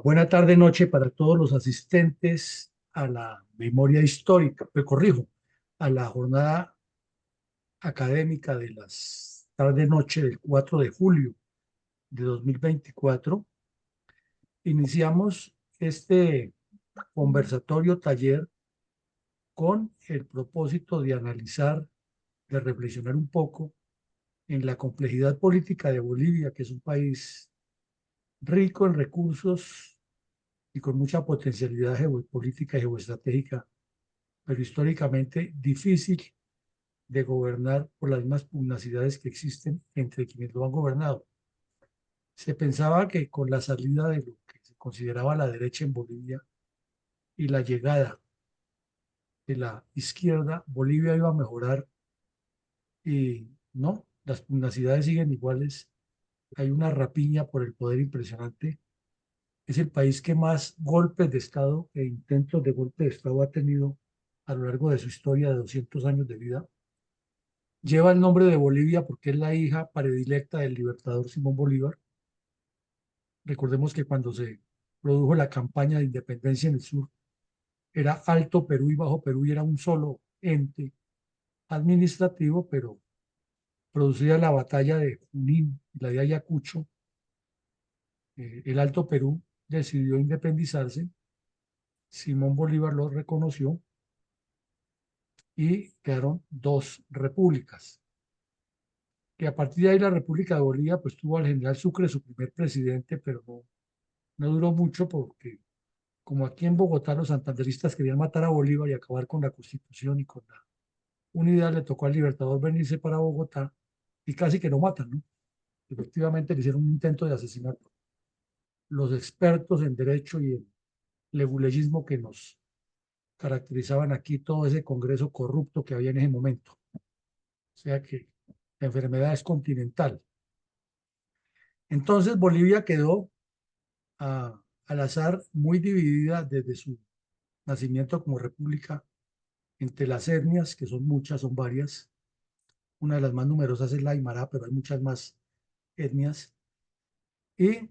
Buena tarde, noche para todos los asistentes a la memoria histórica, me corrijo, a la jornada académica de las tarde-noche del 4 de julio de 2024. Iniciamos este conversatorio taller con el propósito de analizar, de reflexionar un poco en la complejidad política de Bolivia, que es un país rico en recursos y con mucha potencialidad geopolítica y geoestratégica, pero históricamente difícil de gobernar por las mismas pugnacidades que existen entre quienes lo han gobernado. Se pensaba que con la salida de lo que se consideraba la derecha en Bolivia y la llegada de la izquierda, Bolivia iba a mejorar y no, las pugnacidades siguen iguales. Hay una rapiña por el poder impresionante. Es el país que más golpes de Estado e intentos de golpe de Estado ha tenido a lo largo de su historia de 200 años de vida. Lleva el nombre de Bolivia porque es la hija predilecta del libertador Simón Bolívar. Recordemos que cuando se produjo la campaña de independencia en el sur, era Alto Perú y Bajo Perú y era un solo ente administrativo, pero producida la batalla de Junín y la de Ayacucho, el Alto Perú decidió independizarse, Simón Bolívar lo reconoció y quedaron dos repúblicas. Que a partir de ahí la República de Bolivia pues tuvo al general Sucre, su primer presidente, pero no duró mucho porque como aquí en Bogotá los santanderistas querían matar a Bolívar y acabar con la Constitución y con la unidad, le tocó al Libertador venirse para Bogotá y casi que lo matan, ¿no? Efectivamente le hicieron un intento de asesinato. Los expertos en derecho y en leguleyismo que nos caracterizaban aquí, todo ese congreso corrupto que había en ese momento. O sea que la enfermedad es continental. Entonces Bolivia quedó al azar muy dividida desde su nacimiento como república entre las etnias, que son muchas, son varias. Una de las más numerosas es la Aymara, pero hay muchas más etnias. Y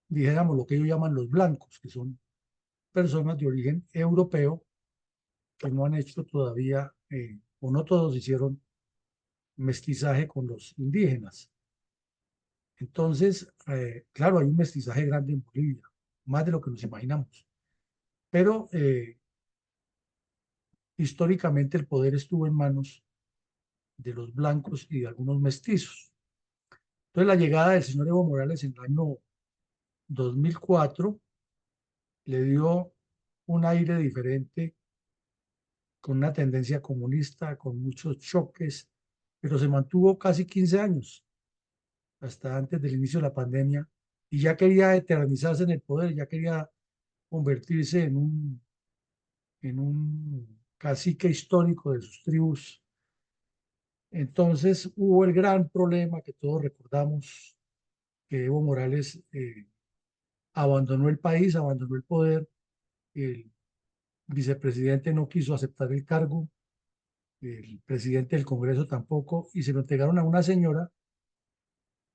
dijéramos lo que ellos llaman los blancos, que son personas de origen europeo que no han hecho todavía, o no todos hicieron mestizaje con los indígenas. Entonces, claro, hay un mestizaje grande en Bolivia, más de lo que nos imaginamos. Pero históricamente el poder estuvo en manos de los blancos y de algunos mestizos. Entonces, la llegada del señor Evo Morales en el año 2004 le dio un aire diferente, con una tendencia comunista, con muchos choques, pero se mantuvo casi 15 años, hasta antes del inicio de la pandemia, y ya quería eternizarse en el poder, ya quería convertirse en un cacique histórico de sus tribus. Entonces hubo el gran problema que todos recordamos, que Evo Morales abandonó el país, abandonó el poder, el vicepresidente no quiso aceptar el cargo, el presidente del Congreso tampoco, y se lo entregaron a una señora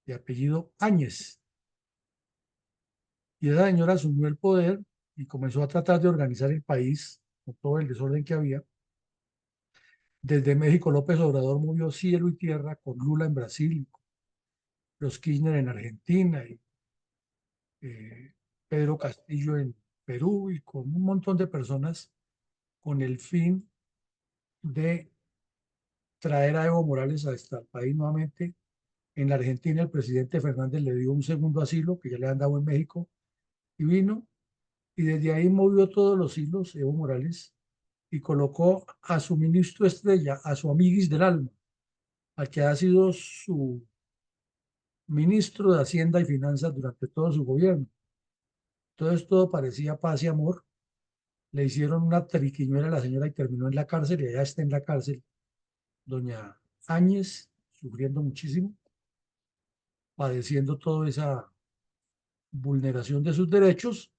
de apellido Áñez. Y esa señora asumió el poder y comenzó a tratar de organizar el país con todo el desorden que había. Desde México, López Obrador movió cielo y tierra con Lula en Brasil, los Kirchner en Argentina y eh, Pedro Castillo en Perú y con un montón de personas con el fin de traer a Evo Morales hasta el país nuevamente. En la Argentina el presidente Fernández le dio un segundo asilo que ya le han dado en México y vino y desde ahí movió todos los hilos Evo Morales y colocó a su ministro estrella, a su amiguis del alma, al que ha sido su ministro de Hacienda y Finanzas durante todo su gobierno. Entonces todo parecía paz y amor. Le hicieron una triquiñuela a la señora y terminó en la cárcel y allá está en la cárcel doña Áñez, sufriendo muchísimo, padeciendo toda esa vulneración de sus derechos.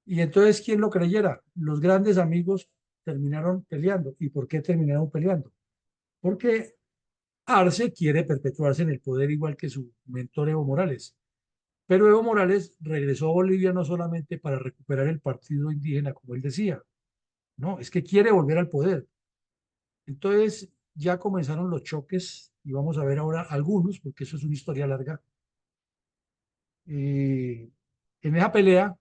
Y entonces, ¿quién lo creyera? Los grandes amigos terminaron peleando. ¿Y por qué terminaron peleando? Porque Arce quiere perpetuarse en el poder igual que su mentor Evo Morales. Pero Evo Morales regresó a Bolivia no solamente para recuperar el partido indígena, como él decía, no, es que quiere volver al poder. Entonces ya comenzaron los choques y vamos a ver ahora algunos, porque eso es una historia larga. En esa pelea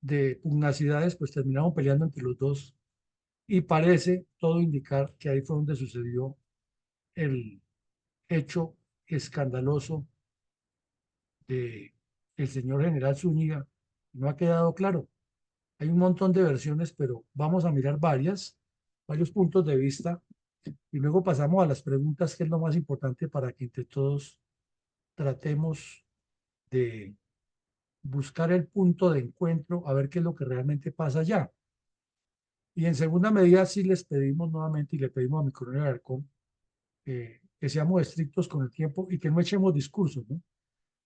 de pugnacidades, pues terminaron peleando entre los dos y parece todo indicar que ahí fue donde sucedió el hecho escandaloso de el señor general Zúñiga. No ha quedado claro. Hay un montón de versiones, pero vamos a mirar varios puntos de vista y luego pasamos a las preguntas, que es lo más importante para que entre todos tratemos de buscar el punto de encuentro, a ver qué es lo que realmente pasa allá. Y en segunda medida, sí les pedimos nuevamente y le pedimos a mi coronel Alarcón que seamos estrictos con el tiempo y que no echemos discursos, ¿no?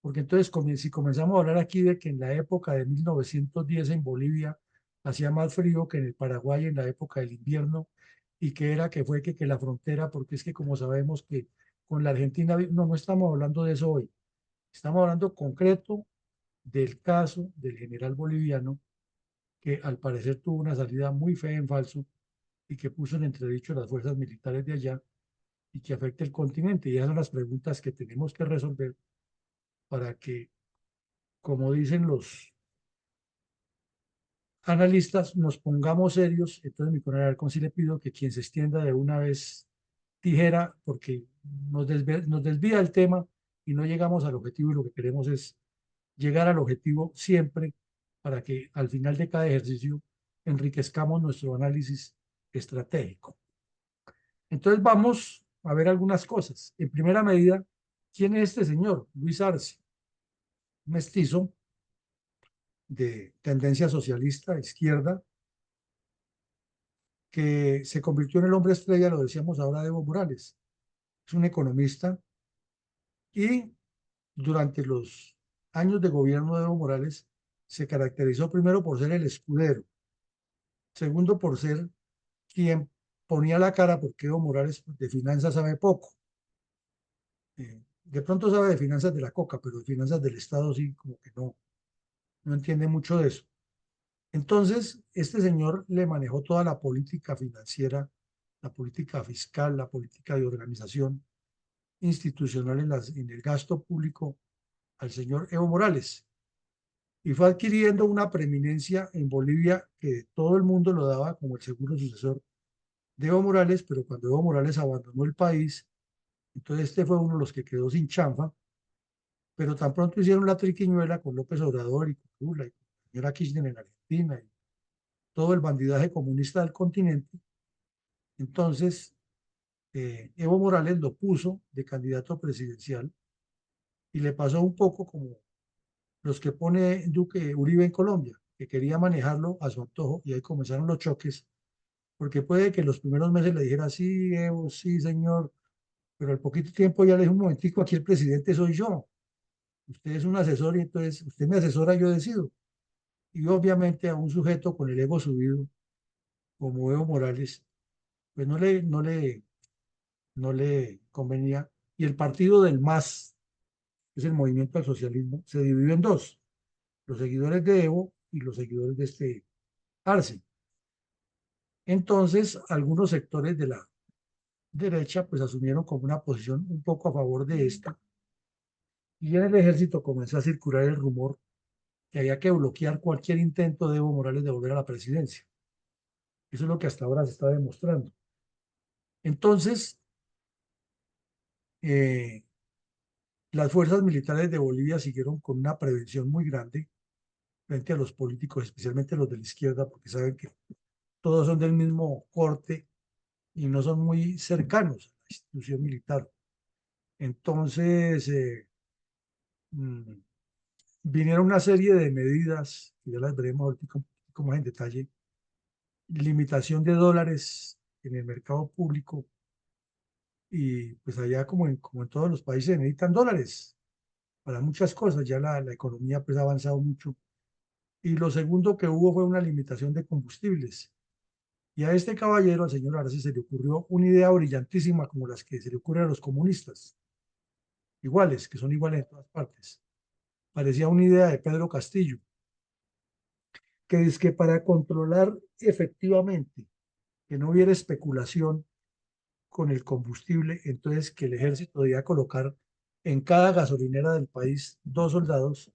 Porque entonces, si comenzamos a hablar aquí de que en la época de 1910 en Bolivia hacía más frío que en el Paraguay en la época del invierno, y que era que fue que la frontera, porque es que como sabemos que con la Argentina, no, no estamos hablando de eso hoy, estamos hablando concreto del caso del general boliviano que al parecer tuvo una salida muy fea en falso y que puso en entredicho las fuerzas militares de allá y que afecta el continente. Y esas son las preguntas que tenemos que resolver para que, como dicen los analistas, nos pongamos serios. Entonces, mi coronel Alarcón, sí le pido que quien se extienda de una vez tijera, porque nos desvía el tema y no llegamos al objetivo, y lo que queremos es llegar al objetivo siempre para que al final de cada ejercicio enriquezcamos nuestro análisis estratégico. Entonces vamos a ver algunas cosas. En primera medida, ¿quién es este señor? Luis Arce, mestizo de tendencia socialista, izquierda, que se convirtió en el hombre estrella, lo decíamos ahora, de Evo Morales. Es un economista y durante los años de gobierno de Evo Morales se caracterizó primero por ser el escudero, segundo por ser quien ponía la cara, porque Evo Morales de finanzas sabe poco. De pronto sabe de finanzas de la coca, pero de finanzas del Estado sí, como que no entiende mucho de eso. Entonces, este señor le manejó toda la política financiera, la política fiscal, la política de organización institucional en el gasto público al señor Evo Morales. Y fue adquiriendo una preeminencia en Bolivia que todo el mundo lo daba como el seguro sucesor de Evo Morales, pero cuando Evo Morales abandonó el país, entonces este fue uno de los que quedó sin chanfa, pero tan pronto hicieron la triquiñuela con López Obrador y con Lula y con la señora Kirchner en Argentina y todo el bandidaje comunista del continente, entonces Evo Morales lo puso de candidato presidencial y le pasó un poco como los que pone Duque Uribe en Colombia, que quería manejarlo a su antojo y ahí comenzaron los choques, porque puede que los primeros meses le dijera, sí, Evo, sí, señor, pero al poquito tiempo ya le dije, un momentico, aquí el presidente soy yo, usted es un asesor y entonces usted me asesora, yo decido. Y obviamente a un sujeto con el ego subido, como Evo Morales, pues no le convenía. Y el partido del MAS, que es el Movimiento al Socialismo, se dividió en dos, los seguidores de Evo y los seguidores de este Arce. Entonces, algunos sectores de la derecha pues asumieron como una posición un poco a favor de esta, y en el ejército comenzó a circular el rumor que había que bloquear cualquier intento de Evo Morales de volver a la presidencia. Eso es lo que hasta ahora se está demostrando. Entonces, eh, las fuerzas militares de Bolivia siguieron con una prevención muy grande frente a los políticos, especialmente los de la izquierda, porque saben que todos son del mismo corte y no son muy cercanos a la institución militar. Entonces, mm, vinieron una serie de medidas, que ya las veremos ahorita un poco más en detalle, limitación de dólares en el mercado público, y pues allá como en todos los países necesitan dólares para muchas cosas, ya la economía pues ha avanzado mucho. Y lo segundo que hubo fue una limitación de combustibles. Y a este caballero, al señor Arce, se le ocurrió una idea brillantísima como las que se le ocurren a los comunistas, iguales, que son iguales en todas partes. parecía una idea de Pedro Castillo, que es que para controlar efectivamente que no hubiera especulación con el combustible, entonces que el ejército debía colocar en cada gasolinera del país 2 soldados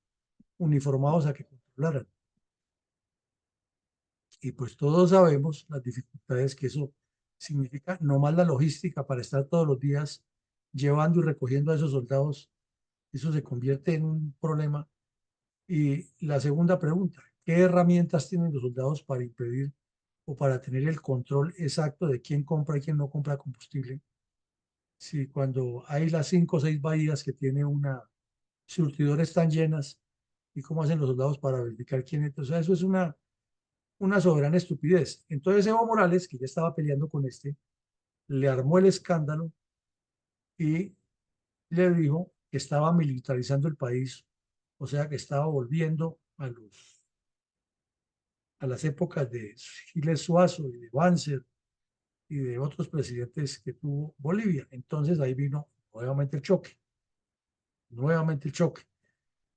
uniformados a que controlaran. Y pues todos sabemos las dificultades que eso significa, no más la logística para estar todos los días llevando y recogiendo a esos soldados, eso se convierte en un problema. Y la segunda pregunta, ¿qué herramientas tienen los soldados para impedir o para tener el control exacto de quién compra y quién no compra combustible? Si cuando hay las 5 o 6 bahías que tiene una surtidora están llenas, ¿y cómo hacen los soldados para verificar quién es? O sea, eso es una soberana estupidez. Entonces Evo Morales, que ya estaba peleando con este, le armó el escándalo y le dijo que estaba militarizando el país, o sea, que estaba volviendo a las épocas de Giles Suazo y de Banzer y de otros presidentes que tuvo Bolivia. Entonces ahí vino nuevamente el choque.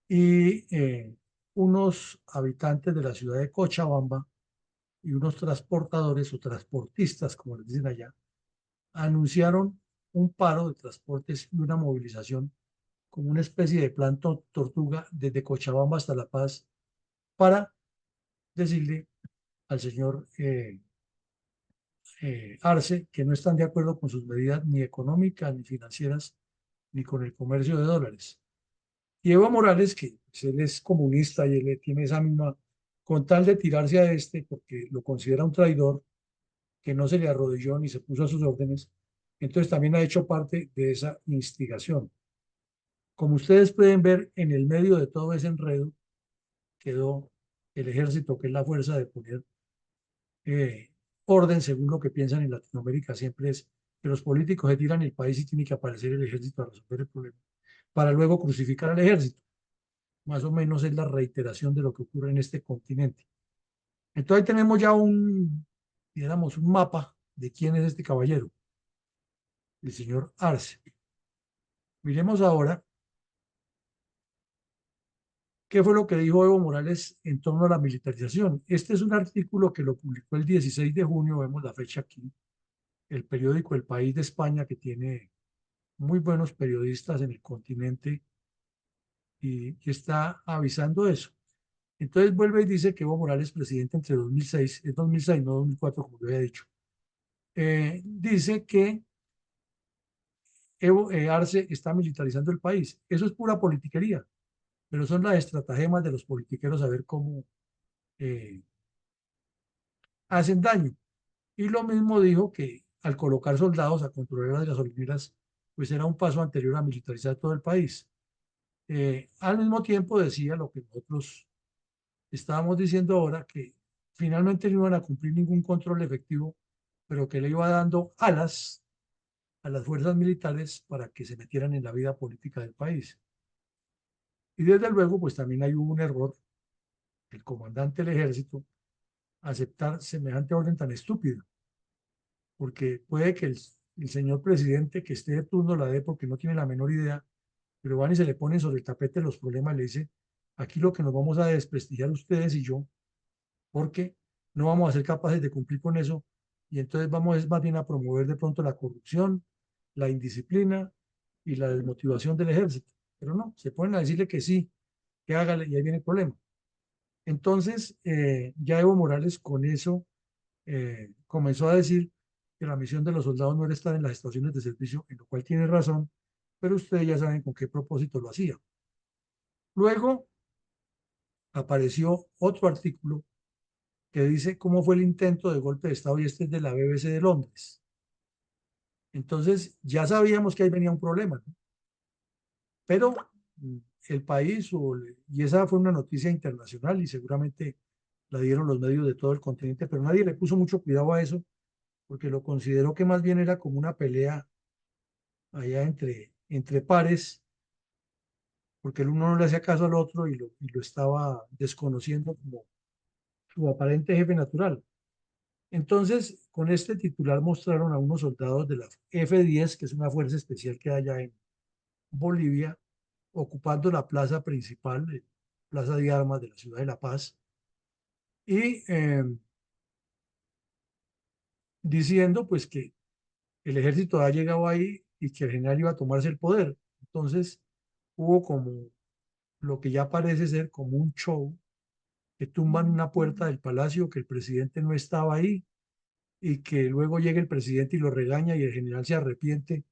Y unos habitantes de la ciudad de Cochabamba y unos transportadores o transportistas, como les dicen allá, anunciaron un paro de transportes y una movilización como una especie de plan tortuga desde Cochabamba hasta La Paz para decirle al señor Arce que no están de acuerdo con sus medidas ni económicas, ni financieras, ni con el comercio de dólares. Y Evo Morales, que pues, él es comunista y él tiene esa misma, con tal de tirarse a este, porque lo considera un traidor, que no se le arrodilló ni se puso a sus órdenes, entonces también ha hecho parte de esa instigación. Como ustedes pueden ver, en el medio de todo ese enredo quedó el ejército, que es la fuerza de poner orden, según lo que piensan en Latinoamérica, siempre es que los políticos se tiran el país y tiene que aparecer el ejército a resolver el problema, para luego crucificar al ejército. Más o menos es la reiteración de lo que ocurre en este continente. Entonces ahí tenemos ya digamos, un mapa de quién es este caballero, el señor Arce. Miremos ahora qué fue lo que dijo Evo Morales en torno a la militarización. Este es un artículo que lo publicó el 16 de junio, vemos la fecha aquí, el periódico El País de España, que tiene muy buenos periodistas en el continente y está avisando eso. Entonces vuelve y dice que Evo Morales, presidente entre 2006, es 2006, no 2004, como yo había dicho, dice que Arce está militarizando el país. Eso es pura politiquería, pero son las estratagemas de los politiqueros a ver cómo eh, hacen daño. Y lo mismo dijo que al colocar soldados a controlar las gasolineras, pues era un paso anterior a militarizar todo el país. Al mismo tiempo decía lo que nosotros estábamos diciendo ahora, que finalmente no iban a cumplir ningún control efectivo, pero que le iba dando alas a las fuerzas militares para que se metieran en la vida política del país. Y desde luego, pues también hay un error, el comandante del ejército, aceptar semejante orden tan estúpida, porque puede que el señor presidente que esté de turno la dé porque no tiene la menor idea, pero van y se le ponen sobre el tapete los problemas y le dice, aquí lo que nos vamos a desprestigiar ustedes y yo, porque no vamos a ser capaces de cumplir con eso, y entonces vamos más bien a promover de pronto la corrupción, la indisciplina y la desmotivación del ejército. Pero no, se ponen a decirle que sí, que hágale, y ahí viene el problema. Entonces, ya Evo Morales con eso comenzó a decir que la misión de los soldados no era estar en las estaciones de servicio, en lo cual tiene razón, pero ustedes ya saben con qué propósito lo hacía. Luego apareció otro artículo que dice cómo fue el intento de golpe de Estado, y este es de la BBC de Londres. Entonces, ya sabíamos que ahí venía un problema, ¿no? Pero el país, y esa fue una noticia internacional y seguramente la dieron los medios de todo el continente, pero nadie le puso mucho cuidado a eso porque lo consideró que más bien era como una pelea allá entre pares, porque el uno no le hacía caso al otro y lo estaba desconociendo como su aparente jefe natural. Entonces, con este titular mostraron a unos soldados de la F-10, que es una fuerza especial que hay allá en Bolivia, ocupando la plaza principal, Plaza de Armas de la ciudad de La Paz, y diciendo pues que el ejército ha llegado ahí y que el general iba a tomarse el poder. Entonces hubo como lo que ya parece ser como un show, que tumban una puerta del palacio, que el presidente no estaba ahí y que luego llega el presidente y lo regaña y el general se arrepiente.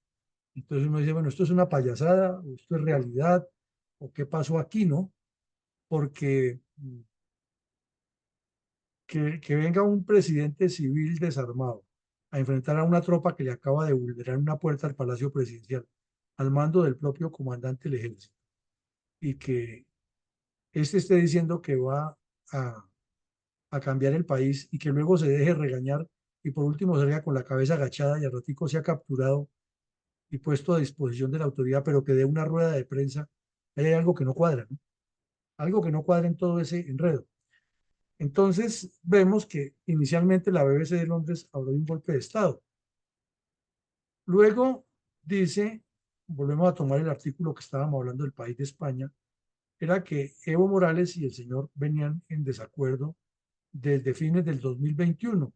Entonces uno dice, bueno, esto es una payasada, o esto es realidad, o qué pasó aquí, ¿no? Porque que venga un presidente civil desarmado a enfrentar a una tropa que le acaba de vulnerar una puerta al Palacio Presidencial, al mando del propio comandante del ejército, y que este esté diciendo que va a, a cambiar el país y que luego se deje regañar y por último salga con la cabeza agachada y al ratico sea capturado y puesto a disposición de la autoridad, pero que dé una rueda de prensa, ahí hay algo que no cuadra, ¿no? Algo que no cuadra en todo ese enredo. Entonces vemos que inicialmente la BBC de Londres habló de un golpe de Estado. Luego dice, volvemos a tomar el artículo que estábamos hablando del país de España, era que Evo Morales y el señor venían en desacuerdo desde fines del 2021.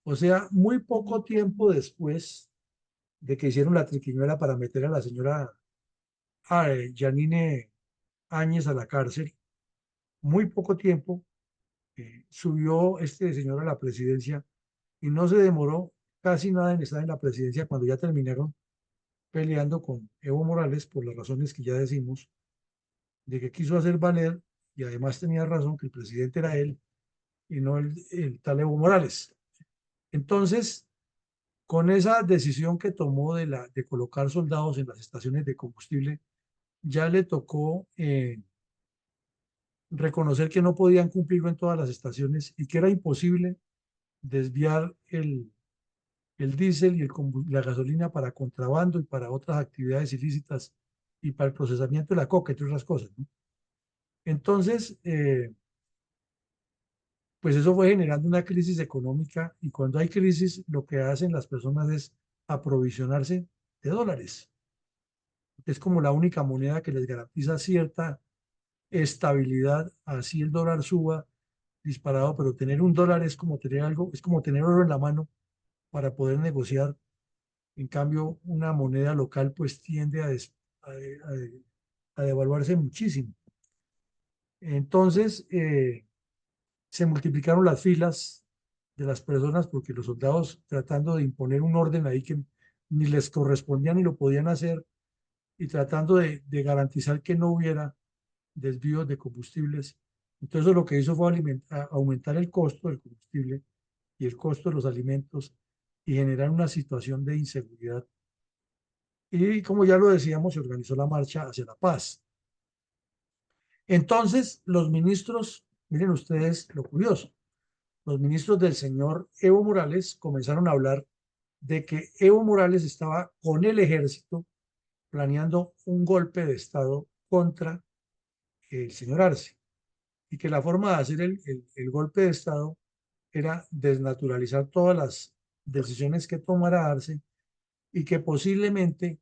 O sea, muy poco tiempo después de que hicieron la triquiñuela para meter a la señora Yanine Áñez a la cárcel, muy poco tiempo subió este señor a la presidencia y no se demoró casi nada en estar en la presidencia cuando ya terminaron peleando con Evo Morales por las razones que ya decimos, de que quiso hacer valer y además tenía razón que el presidente era él y no el tal Evo Morales. Entonces, con esa decisión que tomó de colocar soldados en las estaciones de combustible, ya le tocó reconocer que no podían cumplirlo en todas las estaciones y que era imposible desviar el diésel y la gasolina para contrabando y para otras actividades ilícitas y para el procesamiento de la coca, entre otras cosas, ¿no? Entonces, pues eso fue generando una crisis económica y cuando hay crisis lo que hacen las personas es aprovisionarse de dólares. Es como la única moneda que les garantiza cierta estabilidad, así el dólar suba disparado, pero tener un dólar es como tener algo, es como tener oro en la mano para poder negociar. En cambio, una moneda local pues tiende a devaluarse muchísimo. Entonces, se multiplicaron las filas de las personas porque los soldados tratando de imponer un orden ahí que ni les correspondía ni lo podían hacer y tratando de garantizar que no hubiera desvíos de combustibles. Entonces lo que hizo fue aumentar el costo del combustible y el costo de los alimentos y generar una situación de inseguridad. Y como ya lo decíamos, se organizó la marcha hacia la paz. Entonces, los ministros, miren ustedes lo curioso, los ministros del señor Evo Morales comenzaron a hablar de que Evo Morales estaba con el ejército planeando un golpe de Estado contra el señor Arce y que la forma de hacer el golpe de Estado era desnaturalizar todas las decisiones que tomara Arce y que posiblemente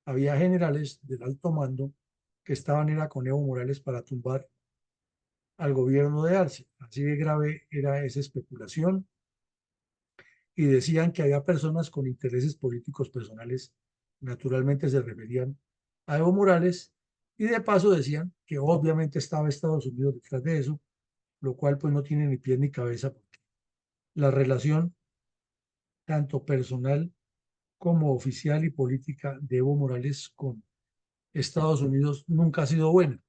había generales del alto mando que estaban era con Evo Morales para tumbar al gobierno de Arce. Así de grave era esa especulación y decían que había personas con intereses políticos personales, naturalmente se referían a Evo Morales, y de paso decían que obviamente estaba Estados Unidos detrás de eso, lo cual pues no tiene ni pie ni cabeza, porque la relación tanto personal como oficial y política de Evo Morales con Estados Unidos nunca ha sido buena.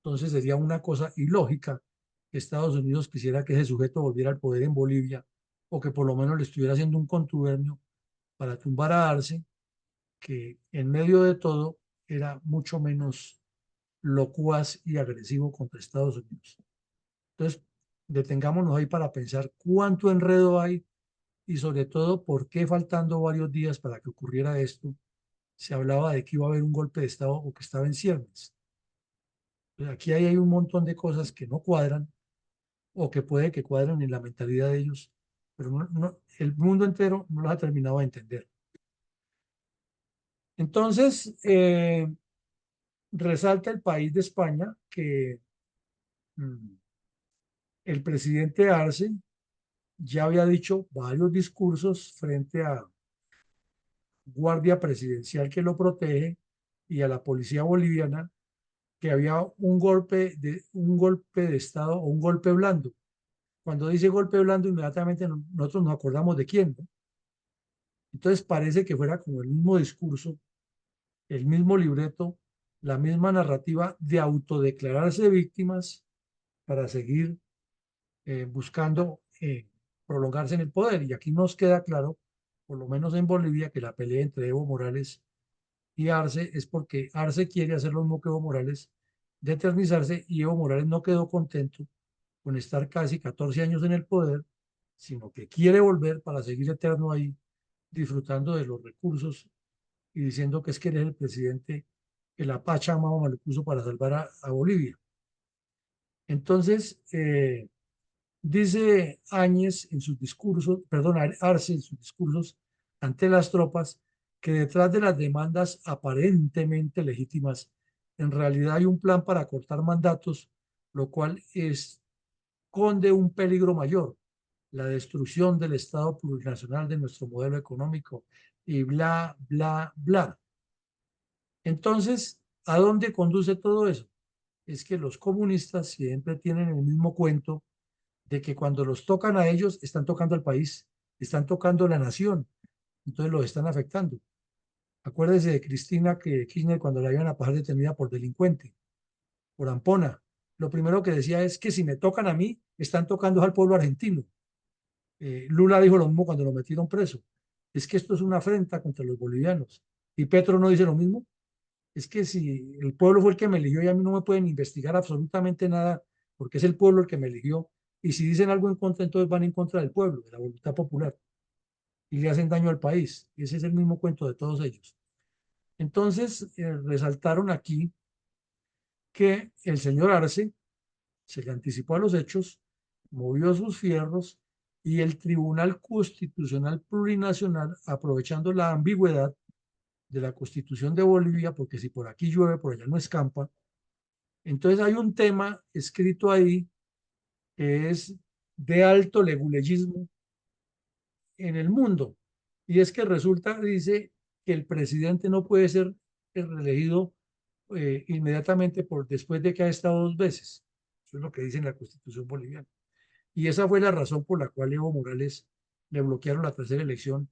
Entonces sería una cosa ilógica que Estados Unidos quisiera que ese sujeto volviera al poder en Bolivia o que por lo menos le estuviera haciendo un contubernio para tumbar a Arce, que en medio de todo era mucho menos locuaz y agresivo contra Estados Unidos. Entonces, detengámonos ahí para pensar cuánto enredo hay y sobre todo por qué faltando varios días para que ocurriera esto, se hablaba de que iba a haber un golpe de Estado o que estaba en ciernes. Pues aquí hay un montón de cosas que no cuadran o que puede que cuadren en la mentalidad de ellos, pero el mundo entero no las ha terminado de entender. Entonces, Resalta el país de España que mm, el presidente Arce ya había dicho varios discursos frente a guardia presidencial que lo protege y a la policía boliviana que había un golpe de Estado o un golpe blando. Cuando dice golpe blando, inmediatamente nosotros nos acordamos de quién, ¿no? Entonces parece que fuera como el mismo discurso, el mismo libreto, la misma narrativa de autodeclararse víctimas para seguir buscando prolongarse en el poder. Y aquí nos queda claro, por lo menos en Bolivia, que la pelea entre Evo Morales y Arce es porque Arce quiere hacer lo mismo que Evo Morales, de eternizarse, y Evo Morales no quedó contento con estar casi 14 años en el poder, sino que quiere volver para seguir eterno ahí, disfrutando de los recursos y diciendo que es que él es el presidente que la Pachamama le puso para salvar a Bolivia. Entonces, dice Áñez en sus discursos, perdón, Arce en sus discursos ante las tropas, que detrás de las demandas aparentemente legítimas, en realidad hay un plan para cortar mandatos, lo cual esconde un peligro mayor, la destrucción del Estado plurinacional de nuestro modelo económico y bla, bla, bla. Entonces, ¿a dónde conduce todo eso? Es que los comunistas siempre tienen el mismo cuento de que cuando los tocan a ellos, están tocando al país, están tocando la nación, entonces los están afectando. Acuérdese de Cristina que Kirchner cuando la iban a pasar detenida por delincuente, por ampona. Lo primero que decía es que si me tocan a mí, están tocando al pueblo argentino. Lula dijo lo mismo cuando lo metieron preso. Es que esto es una afrenta contra los bolivianos. Y Petro no dice lo mismo. Es que si el pueblo fue el que me eligió y a mí no me pueden investigar absolutamente nada porque es el pueblo el que me eligió. Y si dicen algo en contra, entonces van en contra del pueblo, de la voluntad popular y le hacen daño al país. Y ese es el mismo cuento de todos ellos. Entonces, resaltaron aquí que el señor Arce se le anticipó a los hechos, movió sus fierros y el Tribunal Constitucional Plurinacional, aprovechando la ambigüedad de la Constitución de Bolivia, porque si por aquí llueve, por allá no escampa. Entonces hay un tema escrito ahí que es de alto leguleyismo en el mundo. Y es que resulta, dice, que el presidente no puede ser reelegido inmediatamente después de que ha estado 2 veces. Eso es lo que dice en la Constitución boliviana. Y esa fue la razón por la cual Evo Morales le bloquearon la tercera elección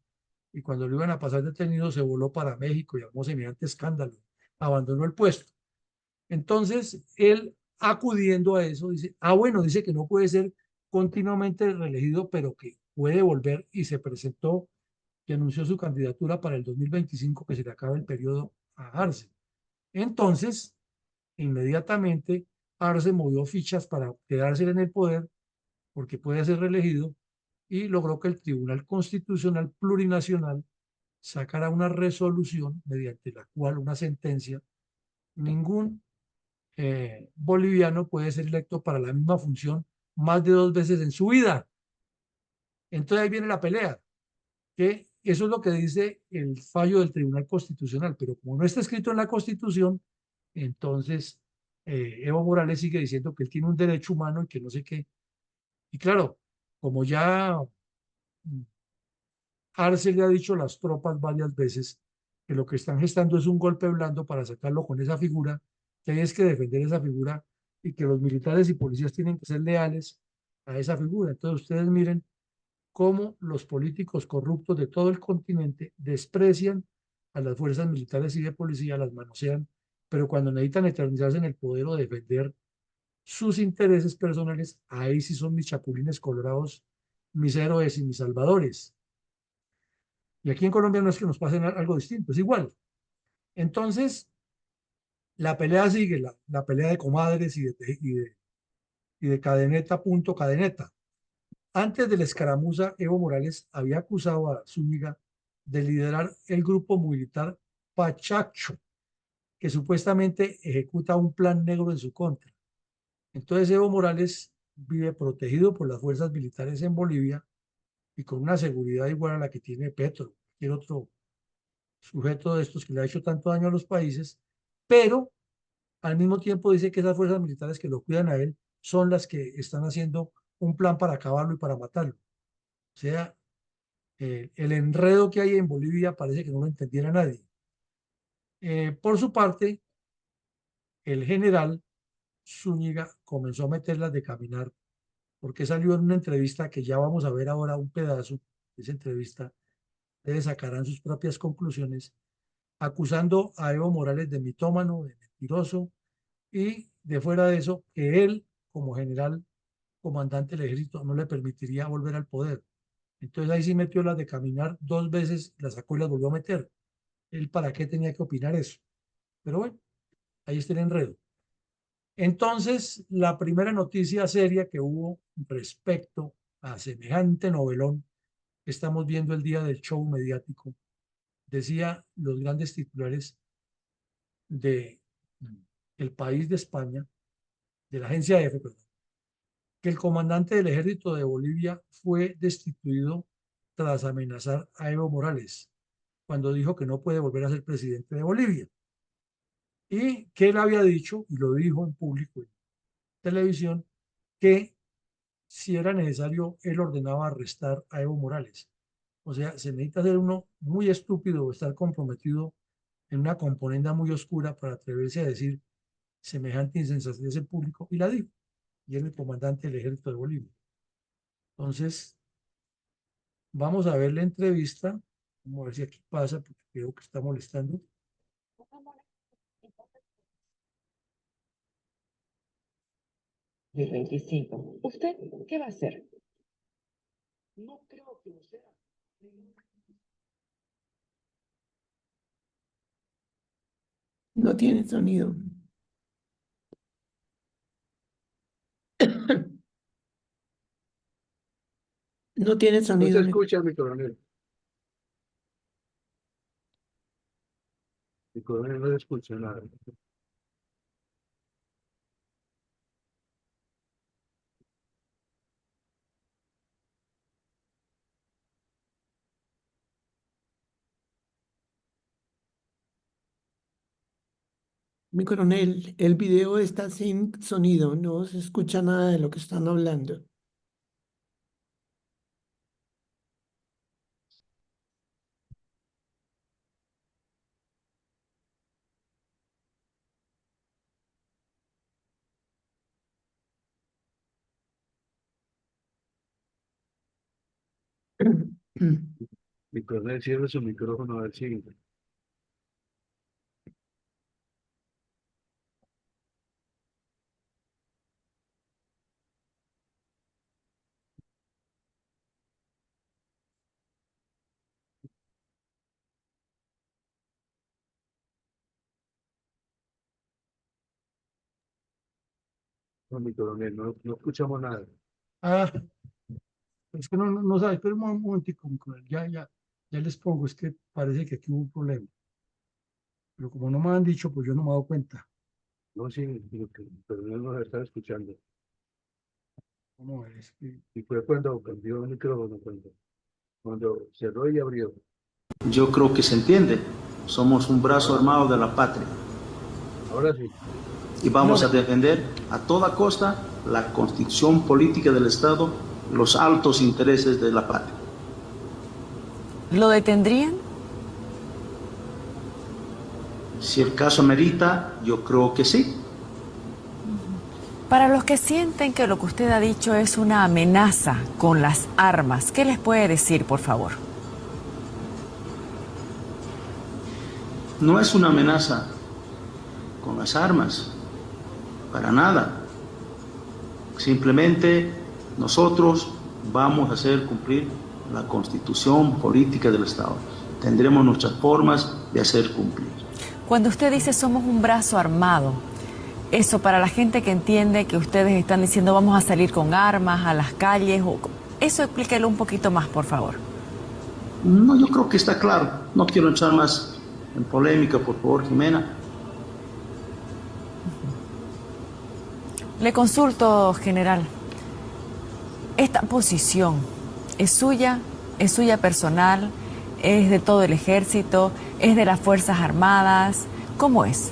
y cuando lo iban a pasar detenido se voló para México y armó semejante escándalo. Abandonó el puesto. Entonces, él acudiendo a eso, dice, bueno, dice que no puede ser continuamente reelegido, pero que puede volver y se presentó y anunció su candidatura para el 2025, que se le acaba el periodo a Arce. Entonces, inmediatamente, Arce movió fichas para quedarse en el poder, porque puede ser reelegido, y logró que el Tribunal Constitucional Plurinacional sacara una resolución mediante la cual una sentencia, ningún boliviano puede ser electo para la misma función más de 2 veces en su vida. Entonces ahí viene la pelea, que eso es lo que dice el fallo del Tribunal Constitucional, pero como no está escrito en la Constitución, entonces Evo Morales sigue diciendo que él tiene un derecho humano y que no sé qué. Y claro, como ya Arce le ha dicho a las tropas varias veces que lo que están gestando es un golpe blando para sacarlo con esa figura, que hay es que defender esa figura y que los militares y policías tienen que ser leales a esa figura. Entonces ustedes miren cómo los políticos corruptos de todo el continente desprecian a las fuerzas militares y de policía, las manosean, pero cuando necesitan eternizarse en el poder o defender sus intereses personales, ahí sí son mis chapulines colorados, mis héroes y mis salvadores. Y aquí en Colombia no es que nos pase algo distinto, es igual. Entonces, la pelea sigue, la pelea de comadres y de cadeneta punto cadeneta. Antes de la escaramuza, Evo Morales había acusado a Zúñiga de liderar el grupo militar Pachacho, que supuestamente ejecuta un plan negro en su contra. Entonces, Evo Morales vive protegido por las fuerzas militares en Bolivia y con una seguridad igual a la que tiene Petro, cualquier otro sujeto de estos que le ha hecho tanto daño a los países, pero Al mismo tiempo dice que esas fuerzas militares que lo cuidan a él son las que están haciendo un plan para acabarlo y para matarlo. O sea, el enredo que hay en Bolivia parece que no lo entendiera nadie. Por su parte, el general Zúñiga comenzó a meterlas de caminar porque salió en una entrevista que ya vamos a ver ahora un pedazo de esa entrevista. Ustedes sacarán sus propias conclusiones, acusando a Evo Morales de mitómano, de mentiroso, y de fuera de eso, que él, como general comandante del ejército, no le permitiría volver al poder. Entonces ahí sí metió las de caminar 2 veces, las sacó y las volvió a meter. ¿Él para qué tenía que opinar eso? Pero bueno, ahí está el enredo. Entonces, la primera noticia seria que hubo respecto a semejante novelón que estamos viendo el día del show mediático, decía los grandes titulares de El País de España, de la agencia EFE, perdón, que el comandante del ejército de Bolivia fue destituido tras amenazar a Evo Morales cuando dijo que no puede volver a ser presidente de Bolivia. Y que él había dicho, y lo dijo en público, en televisión, que si era necesario, él ordenaba arrestar a Evo Morales. O sea, se necesita ser uno muy estúpido o estar comprometido en una componenda muy oscura para atreverse a decir semejante insensatez en público, y la dijo. Y es el comandante del ejército de Bolivia. Entonces, vamos a ver la entrevista. Vamos a ver si aquí pasa, porque creo que está molestando. El 25. ¿Usted qué va a hacer? No creo que lo sea. No tiene sonido. No tiene No se sonido. escucha, mi coronel. Mi coronel no se escucha nada. Mi coronel, el video está sin sonido, no se escucha nada de lo que están hablando. Mi coronel cierra su micrófono a ver si. No, mi coronel, no escuchamos nada. Ah, es que no sabe, espera un momentico, mi coronel, ya les pongo, es que parece que aquí hubo un problema. Pero como no me han dicho, pues yo no me he dado cuenta. No, sí, mi coronel nos está escuchando. Vamos a ver, es que Y fue cuando cambió el micrófono, cuando cerró y abrió. Yo creo que se entiende. Somos un brazo armado de la patria Ahora sí. y vamos No. a defender a toda costa la constitución política del Estado, los altos intereses de la patria. ¿Lo detendrían? Si el caso amerita, yo creo que sí. Para los que sienten que lo que usted ha dicho es una amenaza con las armas, ¿qué les puede decir, por favor? No es una amenaza con las armas, para nada. Simplemente nosotros vamos a hacer cumplir la constitución política del Estado. Tendremos nuestras formas de hacer cumplir. Cuando usted dice somos un brazo armado, eso para la gente que entiende que ustedes están diciendo vamos a salir con armas a las calles, eso explíquelo un poquito más, por favor. No, yo creo que está claro. No quiero entrar más en polémica, por favor, Jimena. Le consulto, general. ¿Esta posición es suya personal, es de todo el ejército, es de las Fuerzas Armadas? ¿Cómo es?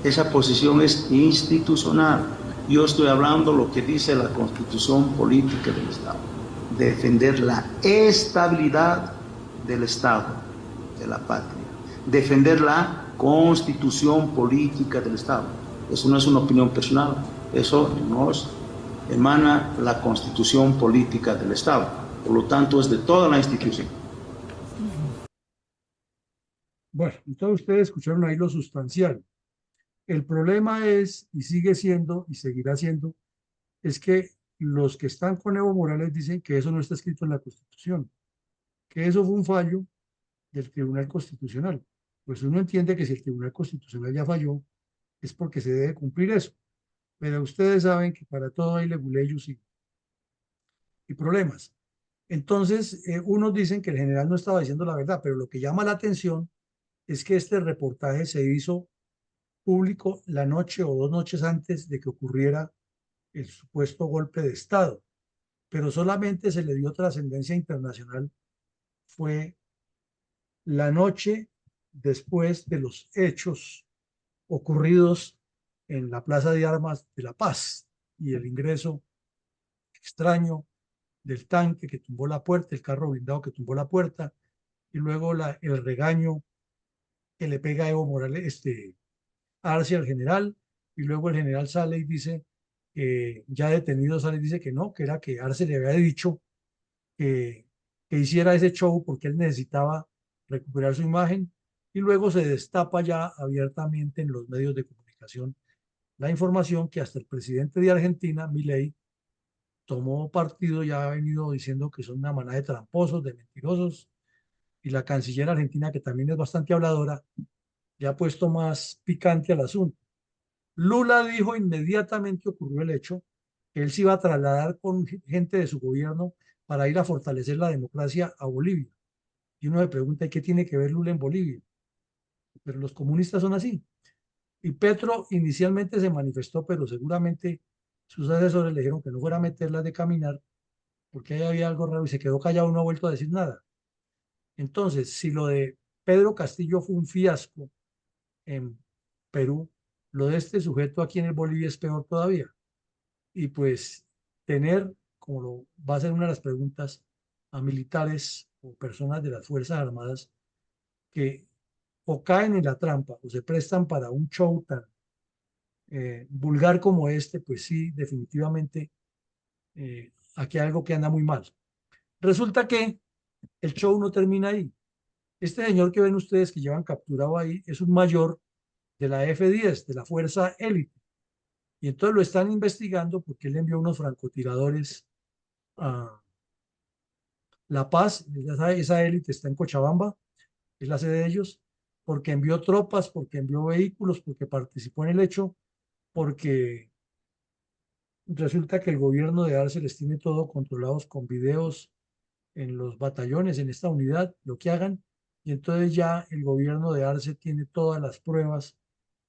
Esa posición es institucional. Yo estoy hablando lo que dice la Constitución Política del Estado. Defender la estabilidad del Estado, de la patria. Defender la Constitución Política del Estado. Eso no es una opinión personal. Eso nos emana la Constitución Política del Estado. Por lo tanto, es de toda la institución. Bueno, entonces ustedes escucharon ahí lo sustancial. El problema es, y sigue siendo, y seguirá siendo, es que los que están con Evo Morales dicen que eso no está escrito en la Constitución, que eso fue un fallo del Tribunal Constitucional. Pues uno entiende que si el Tribunal Constitucional ya falló, es porque se debe cumplir eso. Pero ustedes saben que para todo hay leguleyos y problemas. Entonces, unos dicen que el general no estaba diciendo la verdad, pero lo que llama la atención es que este reportaje se hizo público la noche o 2 noches antes de que ocurriera el supuesto golpe de Estado, pero solamente se le dio trascendencia internacional fue la noche después de los hechos ocurridos en la Plaza de Armas de La Paz y el ingreso extraño del tanque que tumbó la puerta, el carro blindado que tumbó la puerta, y luego el regaño que le pega a Evo Morales, Arce al general, y luego el general sale y dice, ya detenido sale y dice que no, que era que Arce le había dicho que hiciera ese show porque él necesitaba recuperar su imagen, y luego se destapa ya abiertamente en los medios de comunicación la información que hasta el presidente de Argentina, Milei, tomó partido, ya ha venido diciendo que son una manada de tramposos, de mentirosos, y la canciller argentina, que también es bastante habladora, le ha puesto más picante al asunto. Lula dijo inmediatamente ocurrió el hecho que él se iba a trasladar con gente de su gobierno para ir a fortalecer la democracia a Bolivia. Y uno se pregunta, ¿qué tiene que ver Lula en Bolivia? Pero los comunistas son así. Y Petro inicialmente se manifestó, pero seguramente sus asesores le dijeron que no fuera a meterlas de caminar porque ahí había algo raro y se quedó callado y no ha vuelto a decir nada. Entonces, si lo de Pedro Castillo fue un fiasco en Perú, lo de este sujeto aquí en el Bolivia es peor todavía. Y pues tener, como lo va a ser una de las preguntas, a militares o personas de las Fuerzas Armadas que o caen en la trampa o se prestan para un show tan vulgar como este, pues sí, definitivamente aquí hay algo que anda muy mal. Resulta que el show no termina ahí. Este señor que ven ustedes que llevan capturado ahí es un mayor de la F-10, de la Fuerza Élite. Y entonces lo están investigando porque él envió unos francotiradores a La Paz. Esa élite está en Cochabamba, es la sede de ellos, porque envió tropas, porque envió vehículos, porque participó en el hecho, porque resulta que el gobierno de Arce les tiene todo controlados con videos en los batallones, en esta unidad, lo que hagan, y entonces ya el gobierno de Arce tiene todas las pruebas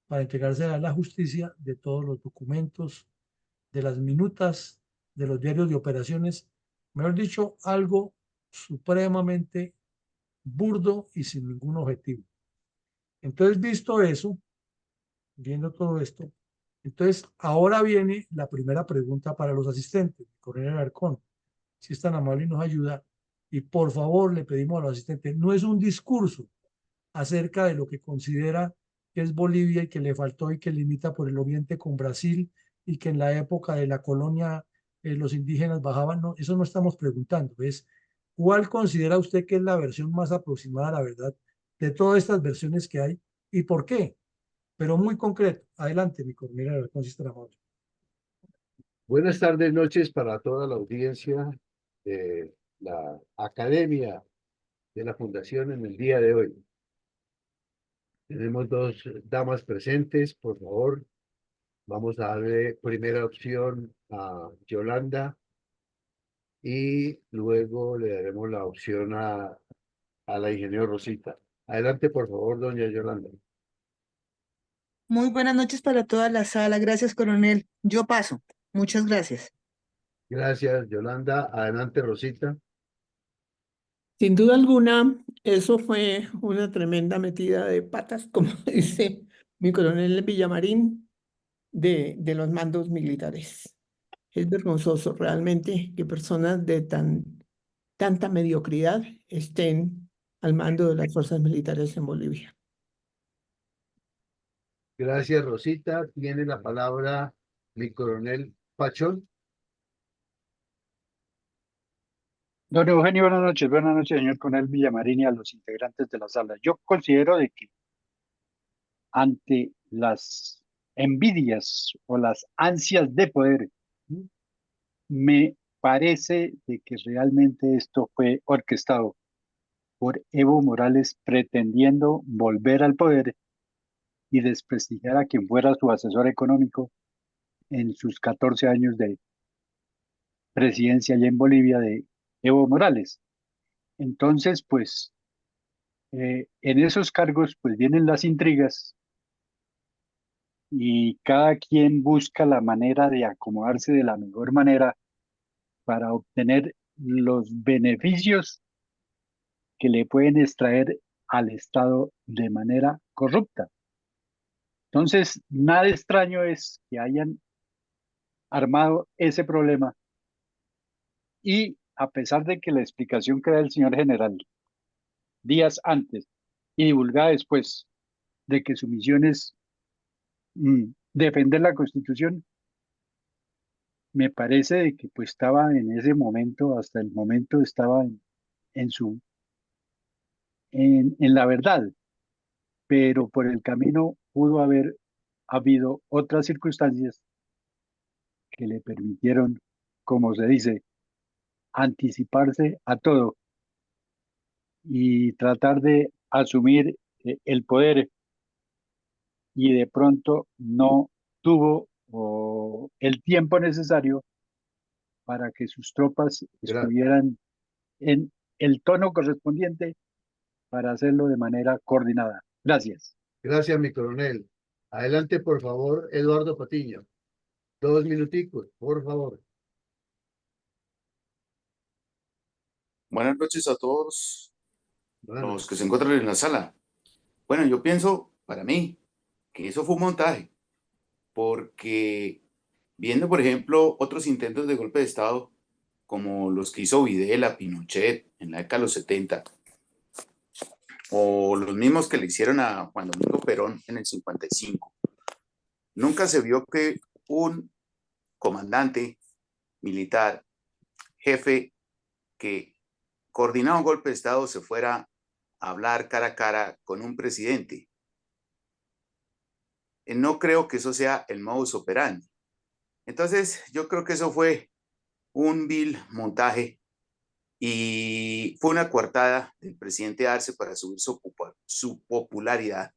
para entregarse a la justicia de todos los documentos, de las minutas, de los diarios de operaciones, mejor dicho, algo supremamente burdo y sin ningún objetivo. Entonces, visto eso, viendo todo esto, entonces ahora viene la primera pregunta para los asistentes, Coronel Alarcón, si es tan amable y nos ayuda, y por favor le pedimos a los asistentes, no es un discurso acerca de lo que considera que es Bolivia y que le faltó y que limita por el oriente con Brasil y que en la época de la colonia los indígenas bajaban, no, eso no estamos preguntando, es ¿cuál considera usted que es la versión más aproximada a la verdad de todas estas versiones que hay y por qué? Pero muy concreto. Adelante, mi coronel Alarcón, si es tan amable. Buenas tardes, noches para toda la audiencia de la Academia de la Fundación en el día de hoy. Tenemos dos damas presentes, por favor. Vamos a darle primera opción a Yolanda y luego le daremos la opción a la ingeniera Rosita. Adelante, por favor, doña Yolanda. Muy buenas noches para toda la sala. Gracias, coronel. Yo paso. Muchas gracias. Gracias, Yolanda. Adelante, Rosita. Sin duda alguna, eso fue una tremenda metida de patas, como dice mi coronel Villamarín, de los mandos militares. Es vergonzoso realmente que personas de tanta mediocridad estén al mando de las fuerzas militares en Bolivia. Gracias, Rosita. Tiene la palabra mi coronel Pachón. Don Eugenio, buenas noches, señor Coronel Villamarín y a los integrantes de la sala. Yo considero de que ante las envidias o las ansias de poder, me parece de que realmente esto fue orquestado por Evo Morales pretendiendo volver al poder y desprestigiar a quien fuera su asesor económico en sus 14 años de presidencia allá en Bolivia de Evo Morales. Entonces, pues, en esos cargos, pues vienen las intrigas y cada quien busca la manera de acomodarse de la mejor manera para obtener los beneficios que le pueden extraer al Estado de manera corrupta. Entonces, nada extraño es que hayan armado ese problema y a pesar de que la explicación que da el señor general días antes y divulgada después de que su misión es defender la Constitución, me parece de que pues estaba en ese momento, hasta el momento estaba en su, en la verdad, pero por el camino pudo haber habido otras circunstancias que le permitieron, como se dice, anticiparse a todo y tratar de asumir el poder y de pronto no tuvo el tiempo necesario para que sus tropas Gra- estuvieran en el tono correspondiente para hacerlo de manera coordinada. Gracias. Gracias, mi coronel. Adelante, por favor, Eduardo Patiño. 2 minuticos, por favor. Buenas noches a todos Buenas los noches. que se encuentran en la sala. Bueno, yo pienso, para mí, que eso fue un montaje, porque viendo, por ejemplo, otros intentos de golpe de Estado, como los que hizo Videla, Pinochet en la década de los 70, o los mismos que le hicieron a Juan Domingo Perón en el 55, nunca se vio que un comandante militar, jefe, que coordinaba un golpe de Estado se fuera a hablar cara a cara con un presidente. No creo que eso sea el modus operandi. Entonces, yo creo que eso fue un vil montaje y fue una coartada del presidente Arce para subir su popularidad,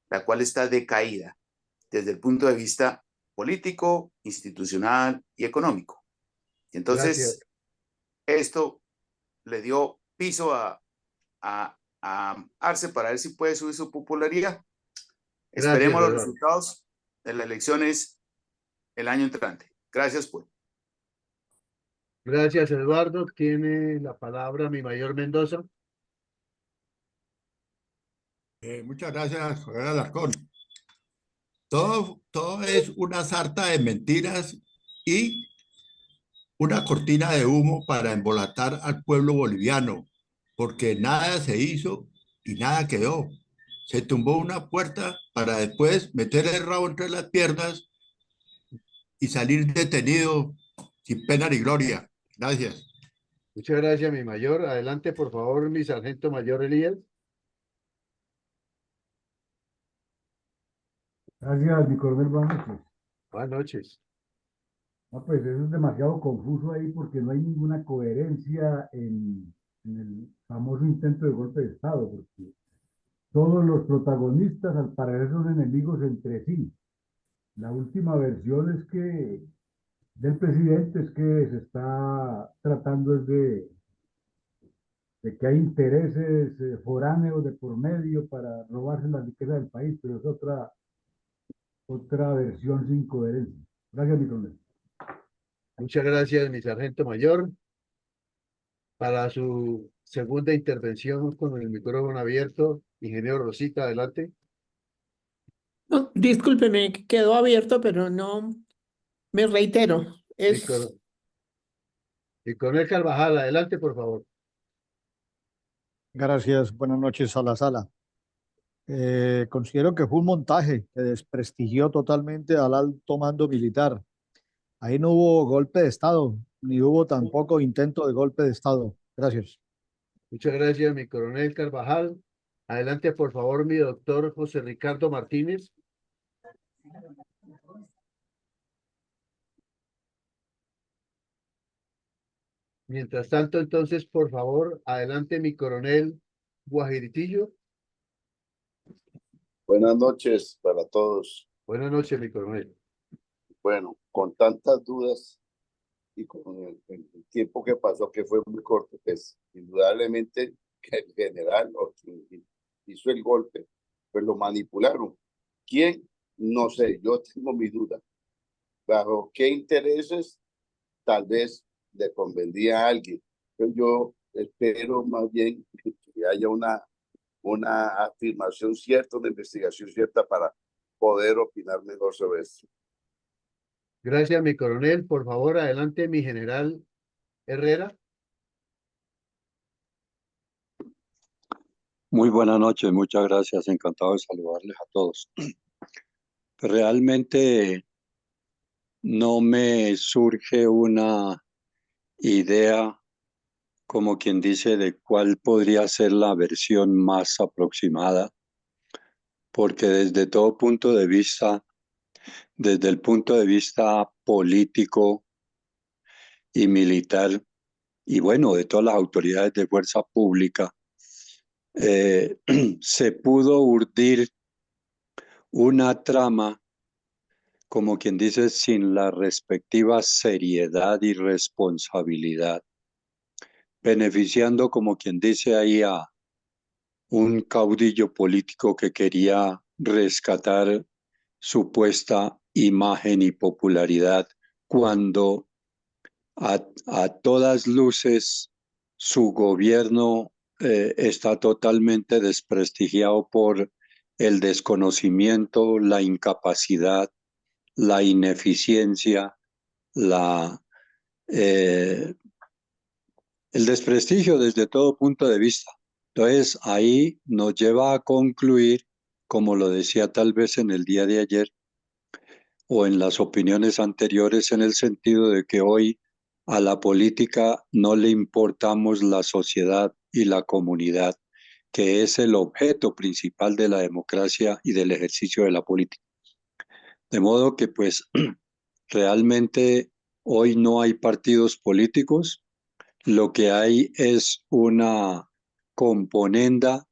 la cual está decaída desde el punto de vista político, institucional y económico. Gracias. Entonces, esto le dio piso a Arce para ver si puede subir su popularidad. Gracias, Esperemos los Eduardo. resultados de las elecciones el año entrante. Gracias, pues. Gracias, Eduardo. Tiene la palabra mi mayor Mendoza. Muchas gracias, Joel Alarcón. Todo es una sarta de mentiras y una cortina de humo para embolatar al pueblo boliviano, porque nada se hizo y nada quedó. Se tumbó una puerta para después meter el rabo entre las piernas y salir detenido sin pena ni gloria. Gracias. Muchas gracias, mi mayor. Adelante, por favor, mi sargento mayor Elías. Gracias, mi coronel. Buenas noches. Buenas noches. No, pues eso es demasiado confuso ahí porque no hay ninguna coherencia en el famoso intento de golpe de Estado, porque todos los protagonistas al parecer son enemigos entre sí. La última versión es que del presidente es que se está tratando es de que hay intereses foráneos de por medio para robarse la riqueza del país, pero es otra versión sin coherencia. Gracias, mi coronel. Muchas gracias, mi sargento mayor. Para su segunda intervención con el micrófono abierto, ingeniero Rosita, adelante. No, discúlpeme, quedó abierto, pero no, me reitero, Mi, es coro- mi coronel Carvajal, adelante, por favor. Gracias, buenas noches a la sala. Considero que fue un montaje que desprestigió totalmente al alto mando militar. Ahí no hubo golpe de Estado, ni hubo tampoco intento de golpe de Estado. Gracias. Muchas gracias, mi coronel Carvajal. Adelante, por favor, mi doctor José Ricardo Martínez. Mientras tanto, entonces, por favor, adelante, mi coronel Guajiritillo. Buenas noches para todos. Buenas noches, mi coronel. Bueno, con tantas dudas y con el tiempo que pasó, que fue muy corto, pues indudablemente que el general o quien hizo el golpe, pues lo manipularon. ¿Quién? No sé, yo tengo mis dudas. ¿Bajo qué intereses? Tal vez le convendría a alguien. Pero yo espero más bien que haya una afirmación cierta, una investigación cierta para poder opinar mejor sobre esto. Gracias, mi coronel. Por favor, adelante, mi general Herrera. Muy buenas noches, muchas gracias, encantado de saludarles a todos. Realmente no me surge una idea, como quien dice, de cuál podría ser la versión más aproximada, porque desde todo punto de vista, desde el punto de vista político y militar, y bueno, de todas las autoridades de fuerza pública, se pudo urdir una trama, como quien dice, sin la respectiva seriedad y responsabilidad, beneficiando, como quien dice ahí, a un caudillo político que quería rescatar supuesta imagen y popularidad, cuando a todas luces su gobierno está totalmente desprestigiado por el desconocimiento, la incapacidad, la ineficiencia, el desprestigio desde todo punto de vista. Entonces, ahí nos lleva a concluir, como lo decía tal vez en el día de ayer o en las opiniones anteriores, en el sentido de que hoy a la política no le importamos la sociedad y la comunidad, que es el objeto principal de la democracia y del ejercicio de la política. De modo que, pues, realmente hoy no hay partidos políticos, lo que hay es una componenda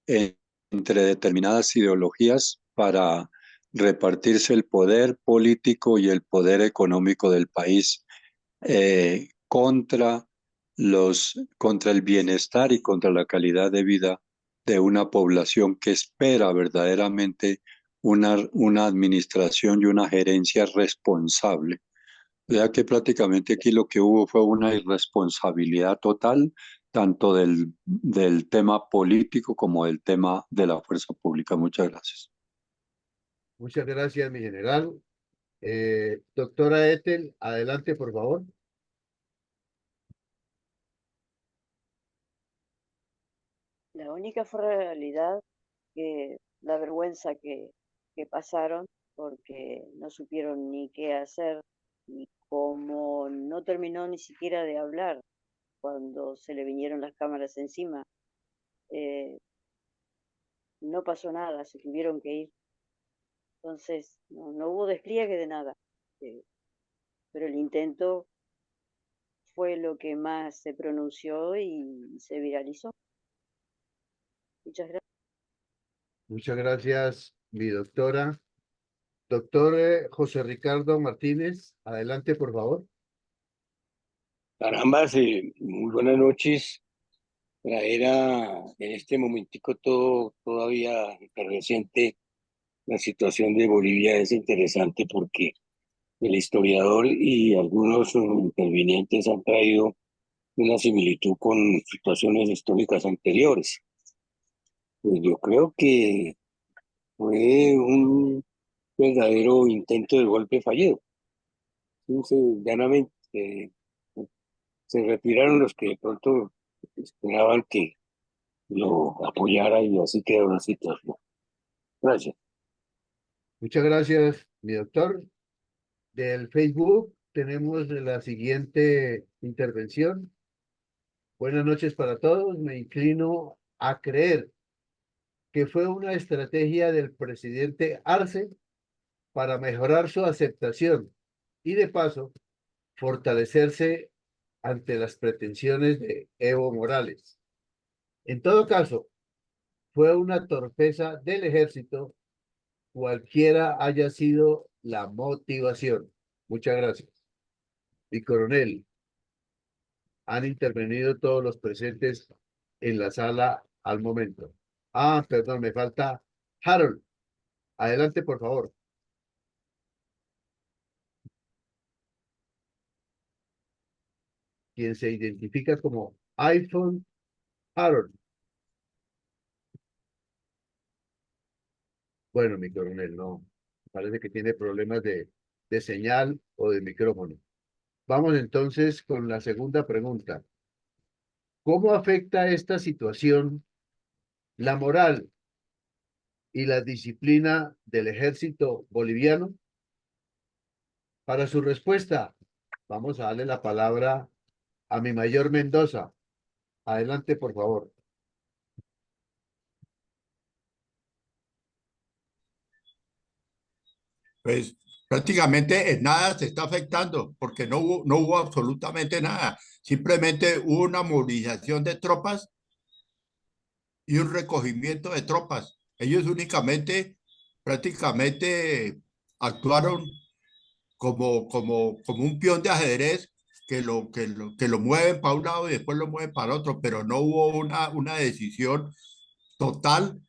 entre determinadas ideologías para repartirse el poder político y el poder económico del país contra el bienestar y contra la calidad de vida de una población que espera verdaderamente una administración y una gerencia responsable. Ya que prácticamente aquí lo que hubo fue una irresponsabilidad total, tanto del tema político como del tema de la fuerza pública. Muchas gracias. Muchas gracias, mi general. Doctora Ethel, adelante, por favor. La única realidad que la vergüenza que pasaron, porque no supieron ni qué hacer, y como no terminó ni siquiera de hablar cuando se le vinieron las cámaras encima, no pasó nada, se tuvieron que ir. Entonces, no hubo despliegue de nada, pero el intento fue lo que más se pronunció y se viralizó. Muchas gracias. Muchas gracias, mi doctora. Doctor José Ricardo Martínez, adelante, por favor. Caramba, muy buenas noches. Era en este momentico todavía efervescente. La situación de Bolivia es interesante porque el historiador y algunos intervinientes han traído una similitud con situaciones históricas anteriores. Pues yo creo que fue un verdadero intento de golpe fallido. Entonces, llanamente, se retiraron los que de pronto esperaban que lo apoyara y así quedó la situación. Gracias. Muchas gracias, mi doctor. Del Facebook tenemos la siguiente intervención. Buenas noches para todos. Me inclino a creer que fue una estrategia del presidente Arce para mejorar su aceptación y de paso fortalecerse ante las pretensiones de Evo Morales. En todo caso, fue una torpeza del ejército, cualquiera haya sido la motivación. Muchas gracias. Mi coronel, han intervenido todos los presentes en la sala al momento. Ah, perdón, me falta Harold. Adelante, por favor. Quien se identifica como iPhone Harold. Bueno, mi coronel, no. Parece que tiene problemas de señal o de micrófono. Vamos entonces con la segunda pregunta. ¿Cómo afecta esta situación la moral y la disciplina del ejército boliviano? Para su respuesta, vamos a darle la palabra a mi mayor Mendoza. Adelante, por favor. Pues prácticamente en nada se está afectando, porque no hubo absolutamente nada. Simplemente hubo una movilización de tropas y un recogimiento de tropas. Ellos únicamente, prácticamente actuaron como un peón de ajedrez que lo mueven para un lado y después lo mueven para otro, pero no hubo una decisión total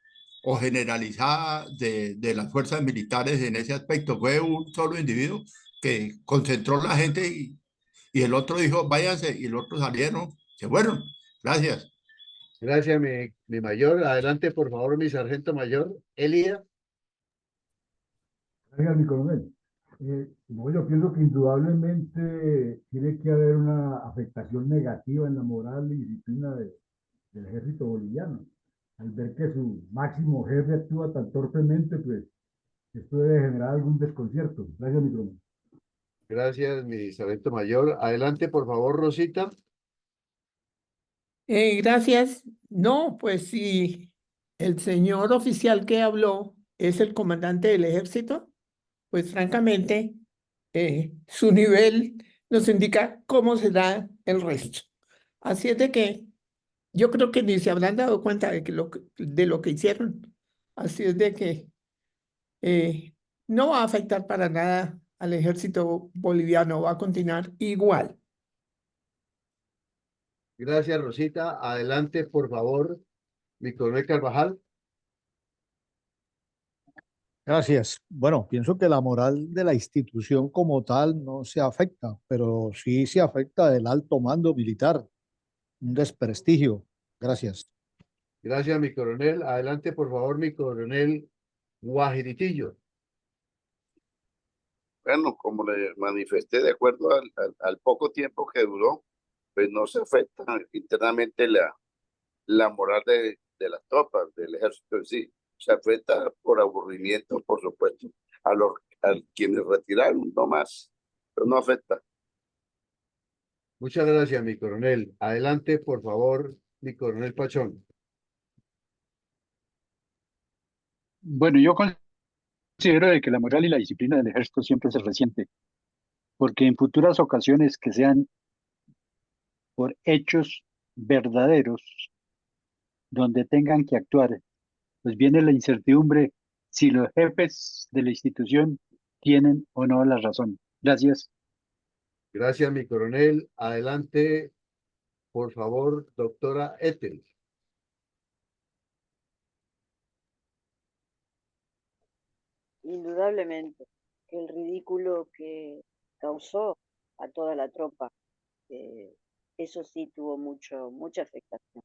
o generalizada de las fuerzas militares en ese aspecto. Fue un solo individuo que concentró la gente y el otro dijo, váyanse, y el otro salieron, se fueron. Gracias. Gracias, mi mayor. Adelante, por favor, mi sargento mayor. Elía. Gracias, mi coronel. No, yo pienso que indudablemente tiene que haber una afectación negativa en la moral y disciplina del ejército boliviano. Al ver que su máximo jefe actúa tan torpemente, pues esto debe generar algún desconcierto. Gracias, mi coronel. Gracias, mi sargento mayor. Adelante, por favor, Rosita. Gracias. No, pues si el señor oficial que habló es el comandante del ejército, pues francamente su nivel nos indica cómo será el resto. Así es de que yo creo que ni se habrán dado cuenta de lo que hicieron. Así es de que no va a afectar para nada al ejército boliviano, va a continuar igual. Gracias, Rosita. Adelante, por favor, mi coronel Carvajal. Gracias. Bueno, pienso que la moral de la institución como tal no se afecta, pero sí se afecta del alto mando militar, un desprestigio. Gracias. Gracias, mi coronel. Adelante, por favor, mi coronel Guajiritillo. Bueno, como le manifesté, de acuerdo al poco tiempo que duró, pues no se afecta internamente la moral de las tropas, del ejército en sí. Se afecta por aburrimiento, por supuesto, a quienes retiraron, no más, pero no afecta. Muchas gracias, mi coronel. Adelante, por favor, mi coronel Pachón. Bueno, yo considero de que la moral y la disciplina del ejército siempre se resiente, porque en futuras ocasiones que sean por hechos verdaderos donde tengan que actuar, pues viene la incertidumbre si los jefes de la institución tienen o no la razón. Gracias. Gracias, mi coronel. Adelante, por favor, doctora Ethel. Indudablemente que el ridículo que causó a toda la tropa, eso sí tuvo mucha afectación,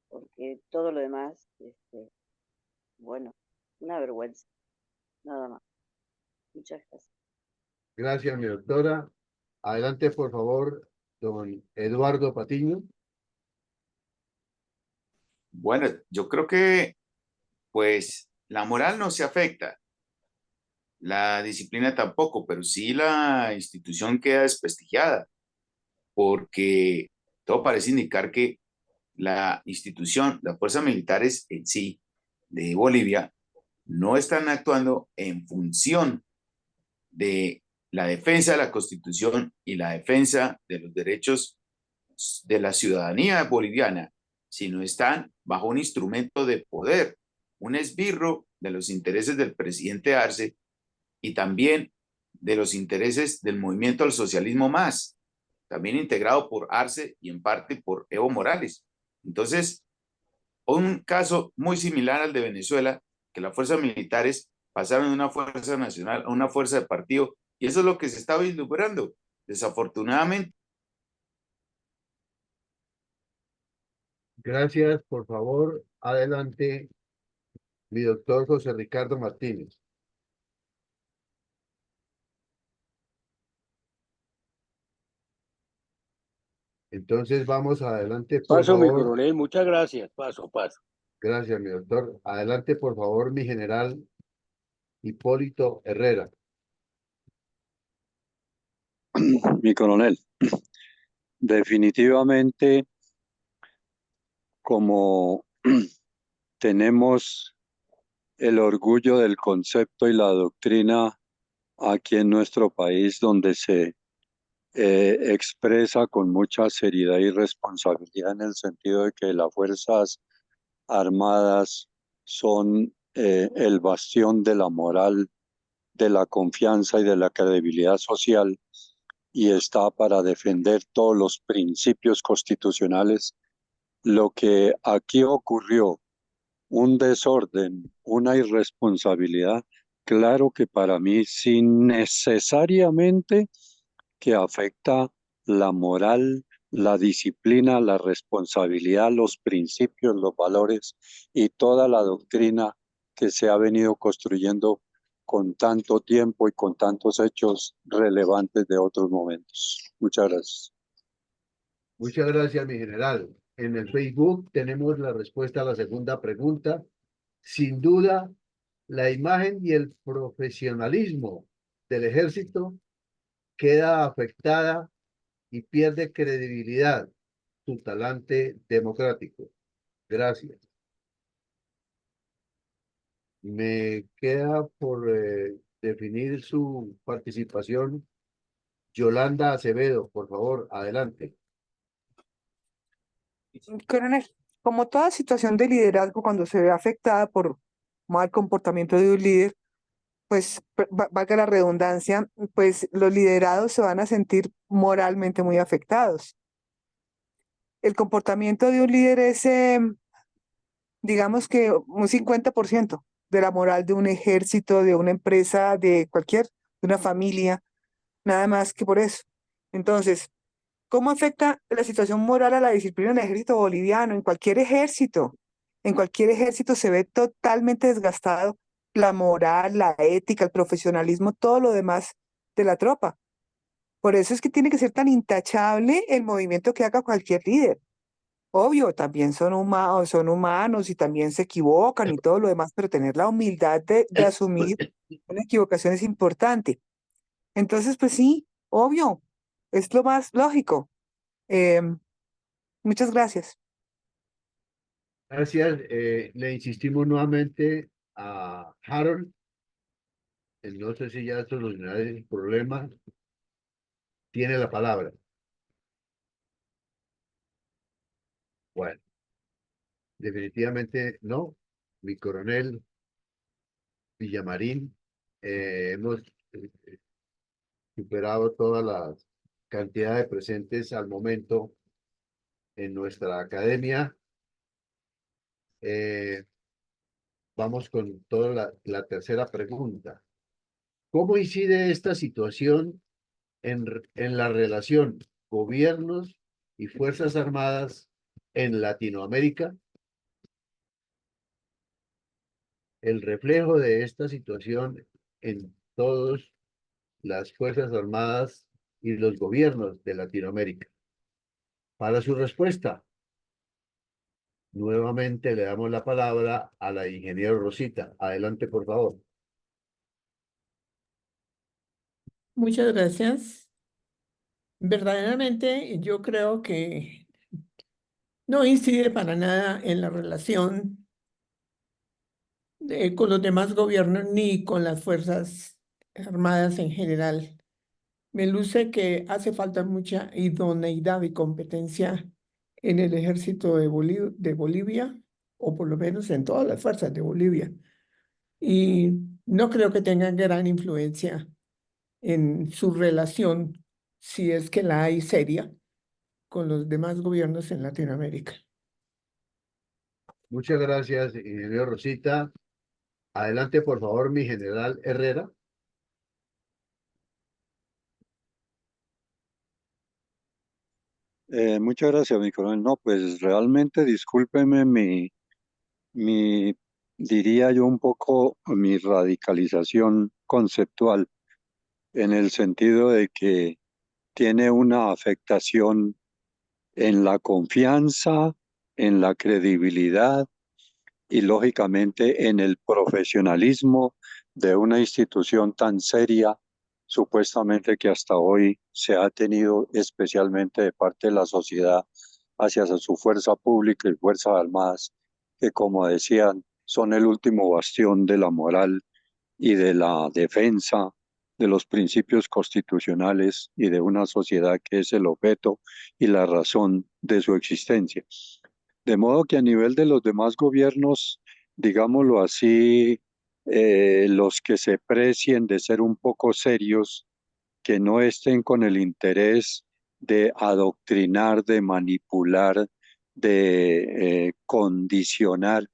porque todo lo demás, bueno, una vergüenza, nada más. Muchas gracias. Gracias, mi doctora. Adelante, por favor, don Eduardo Patiño. Bueno, yo creo que pues la moral no se afecta, la disciplina tampoco, pero sí la institución queda desprestigiada, porque todo parece indicar que la institución, las fuerzas militares en sí de Bolivia, no están actuando en función de la defensa de la Constitución y la defensa de los derechos de la ciudadanía boliviana, sino están bajo un instrumento de poder, un esbirro de los intereses del presidente Arce y también de los intereses del movimiento al socialismo más, también integrado por Arce y en parte por Evo Morales. Entonces, un caso muy similar al de Venezuela, que las fuerzas militares pasaron de una fuerza nacional a una fuerza de partido, y eso es lo que se está vislumbrando, desafortunadamente. Gracias, por favor, adelante, mi doctor José Ricardo Martínez. Entonces vamos adelante, por Paso, mi favor. coronel, muchas gracias. Paso. Gracias, mi doctor. Adelante, por favor, mi general Hipólito Herrera. Mi coronel, definitivamente, como tenemos el orgullo del concepto y la doctrina aquí en nuestro país, donde se expresa con mucha seriedad y responsabilidad en el sentido de que las Fuerzas Armadas son el bastión de la moral, de la confianza y de la credibilidad social, y está para defender todos los principios constitucionales. Lo que aquí ocurrió, un desorden, una irresponsabilidad, claro que para mí sin necesariamente que afecta la moral, la disciplina, la responsabilidad, los principios, los valores y toda la doctrina que se ha venido construyendo con tanto tiempo y con tantos hechos relevantes de otros momentos. Muchas gracias. Muchas gracias, mi general. En el Facebook tenemos la respuesta a la segunda pregunta. Sin duda, la imagen y el profesionalismo del ejército queda afectada y pierde credibilidad su talante democrático. Gracias. Me queda por definir su participación Yolanda Acevedo, por favor, adelante. Coronel, como toda situación de liderazgo, cuando se ve afectada por mal comportamiento de un líder, pues valga la redundancia, pues los liderados se van a sentir moralmente muy afectados. El comportamiento de un líder es, digamos que un 50% de la moral de un ejército, de una empresa, de una familia, nada más que por eso. Entonces, ¿cómo afecta la situación moral a la disciplina en el ejército boliviano? En cualquier ejército se ve totalmente desgastado la moral, la ética, el profesionalismo, todo lo demás de la tropa. Por eso es que tiene que ser tan intachable el movimiento que haga cualquier líder. Obvio, también son humanos y también se equivocan y todo lo demás, pero tener la humildad de asumir una equivocación es importante. Entonces, pues sí, obvio, es lo más lógico. Muchas gracias. Gracias. Le insistimos nuevamente a Harold. No sé si ya solucionará el problema. Tiene la palabra. Bueno, definitivamente no. Mi coronel Villamarín, hemos superado toda la cantidad de presentes al momento en nuestra academia. Vamos con toda la tercera pregunta. ¿Cómo incide esta situación en la relación gobiernos y fuerzas armadas en Latinoamérica? El reflejo de esta situación en todas las Fuerzas Armadas y los gobiernos de Latinoamérica. Para su respuesta, nuevamente le damos la palabra a la ingeniera Rosita. Adelante, por favor. Muchas gracias. Verdaderamente yo creo que no incide para nada en la relación con los demás gobiernos ni con las Fuerzas Armadas en general. Me luce que hace falta mucha idoneidad y competencia en el ejército de Bolivia, o por lo menos en todas las fuerzas de Bolivia. Y no creo que tengan gran influencia en su relación, si es que la hay seria, con los demás gobiernos en Latinoamérica. Muchas gracias, ingeniero Rosita. Adelante, por favor, mi general Herrera. Muchas gracias, mi coronel. No, pues realmente discúlpeme diría yo un poco mi radicalización conceptual, en el sentido de que tiene una afectación en la confianza, en la credibilidad y lógicamente en el profesionalismo de una institución tan seria, supuestamente que hasta hoy se ha tenido especialmente de parte de la sociedad hacia su fuerza pública y fuerzas armadas, que como decían, son el último bastión de la moral y de la defensa de los principios constitucionales y de una sociedad que es el objeto y la razón de su existencia. De modo que a nivel de los demás gobiernos, digámoslo así, los que se precien de ser un poco serios, que no estén con el interés de adoctrinar, de manipular, de condicionar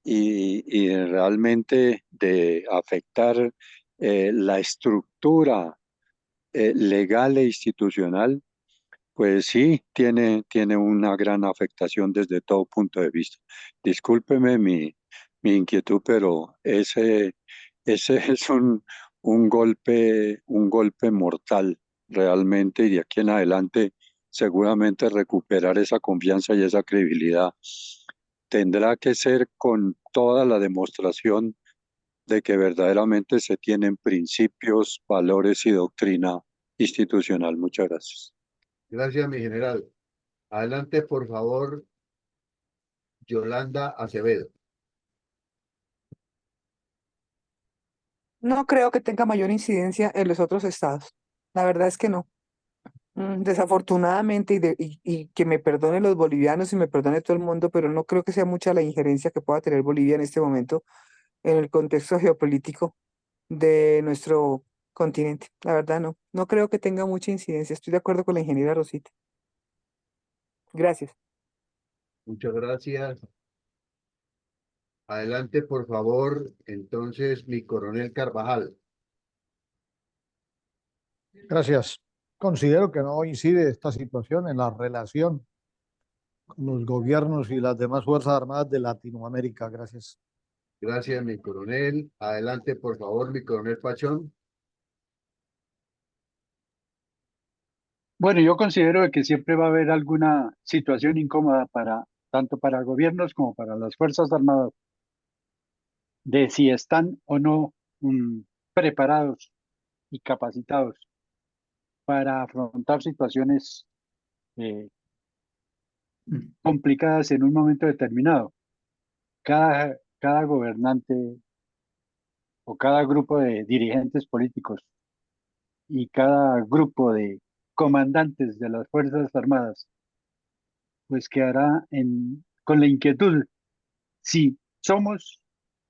y realmente de afectar la estructura legal e institucional, pues sí, tiene una gran afectación desde todo punto de vista. Discúlpeme mi inquietud, pero ese es un golpe mortal realmente, y de aquí en adelante seguramente recuperar esa confianza y esa credibilidad tendrá que ser con toda la demostración de que verdaderamente se tienen principios, valores y doctrina institucional. Muchas gracias. Gracias, mi general. Adelante, por favor, Yolanda Acevedo. No creo que tenga mayor incidencia en los otros estados. La verdad es que no. Desafortunadamente, y que me perdone los bolivianos y me perdone todo el mundo, pero no creo que sea mucha la injerencia que pueda tener Bolivia en este momento en el contexto geopolítico de nuestro continente. La verdad, no. No creo que tenga mucha incidencia. Estoy de acuerdo con la ingeniera Rosita. Gracias. Muchas gracias. Adelante, por favor, entonces, mi coronel Carvajal. Gracias. Considero que no incide esta situación en la relación con los gobiernos y las demás Fuerzas Armadas de Latinoamérica. Gracias. Gracias, mi coronel. Adelante, por favor, mi coronel Pachón. Bueno, yo considero que siempre va a haber alguna situación incómoda tanto para gobiernos como para las Fuerzas Armadas, de si están o no preparados y capacitados para afrontar situaciones complicadas en un momento determinado. Cada gobernante o cada grupo de dirigentes políticos y cada grupo de comandantes de las Fuerzas Armadas pues quedará con la inquietud si somos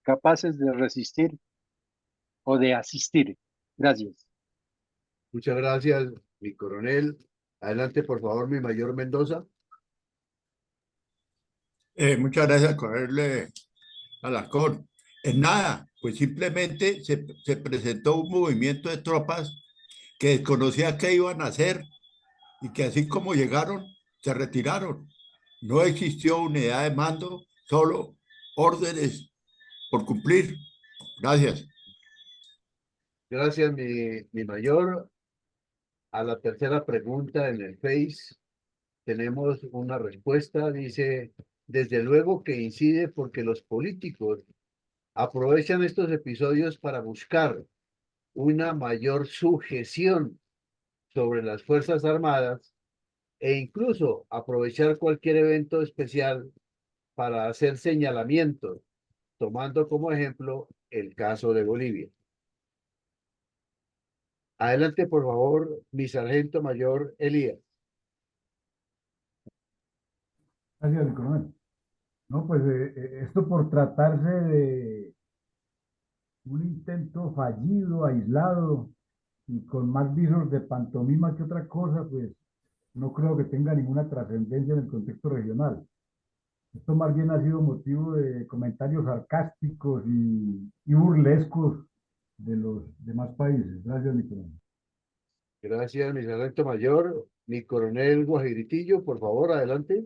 capaces de resistir o de asistir. Gracias. Muchas gracias, mi coronel. Adelante, por favor, mi mayor Mendoza. Muchas gracias, coronel Alarcón. En nada, pues simplemente se presentó un movimiento de tropas que desconocía qué iban a hacer y que así como llegaron, se retiraron. No existió unidad de mando, solo órdenes por cumplir. Gracias. Gracias, mi mayor. A la tercera pregunta en el Face tenemos una respuesta. Dice, desde luego que incide porque los políticos aprovechan estos episodios para buscar una mayor sujeción sobre las Fuerzas Armadas e incluso aprovechar cualquier evento especial para hacer señalamientos, tomando como ejemplo el caso de Bolivia. Adelante, por favor, mi sargento mayor Elías. Gracias, mi coronel. No, pues esto por tratarse de un intento fallido, aislado y con más visos de pantomima que otra cosa, pues no creo que tenga ninguna trascendencia en el contexto regional. Esto más bien ha sido motivo de comentarios sarcásticos y burlescos de los demás países. Gracias, mi coronel. Gracias, mi sargento mayor. Mi coronel Guajiritillo, por favor, adelante.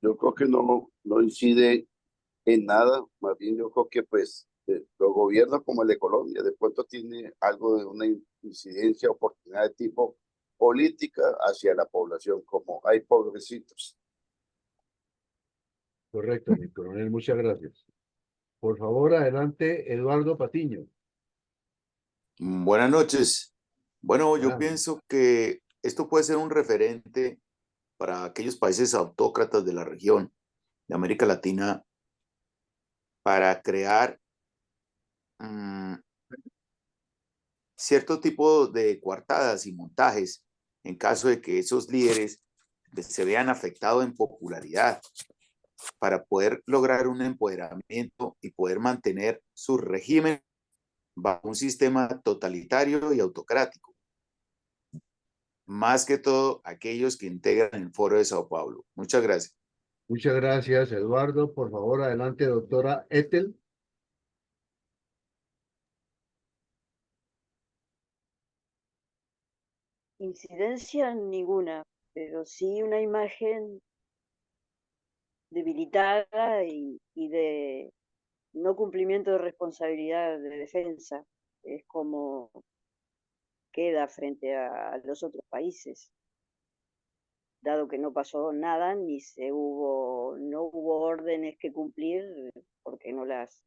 Yo creo que no incide en nada, más bien yo creo que pues los gobiernos como el de Colombia de pronto tiene algo de una incidencia, oportunidad de tipo política hacia la población, como hay pobrecitos. Correcto, mi coronel, muchas gracias. Por favor, adelante, Eduardo Patiño. Buenas noches. Bueno, yo Buenas. pienso que esto puede ser un referente para aquellos países autócratas de la región de América Latina para crear cierto tipo de coartadas y montajes en caso de que esos líderes se vean afectados en popularidad para poder lograr un empoderamiento y poder mantener su régimen bajo un sistema totalitario y autocrático. Más que todo, aquellos que integran el Foro de Sao Paulo. Muchas gracias. Muchas gracias, Eduardo. Por favor, adelante, doctora Ethel. Incidencia ninguna, pero sí una imagen debilitada y de no cumplimiento de responsabilidad de defensa. Es como queda frente a los otros países, dado que no pasó nada, ni no hubo órdenes que cumplir, porque no las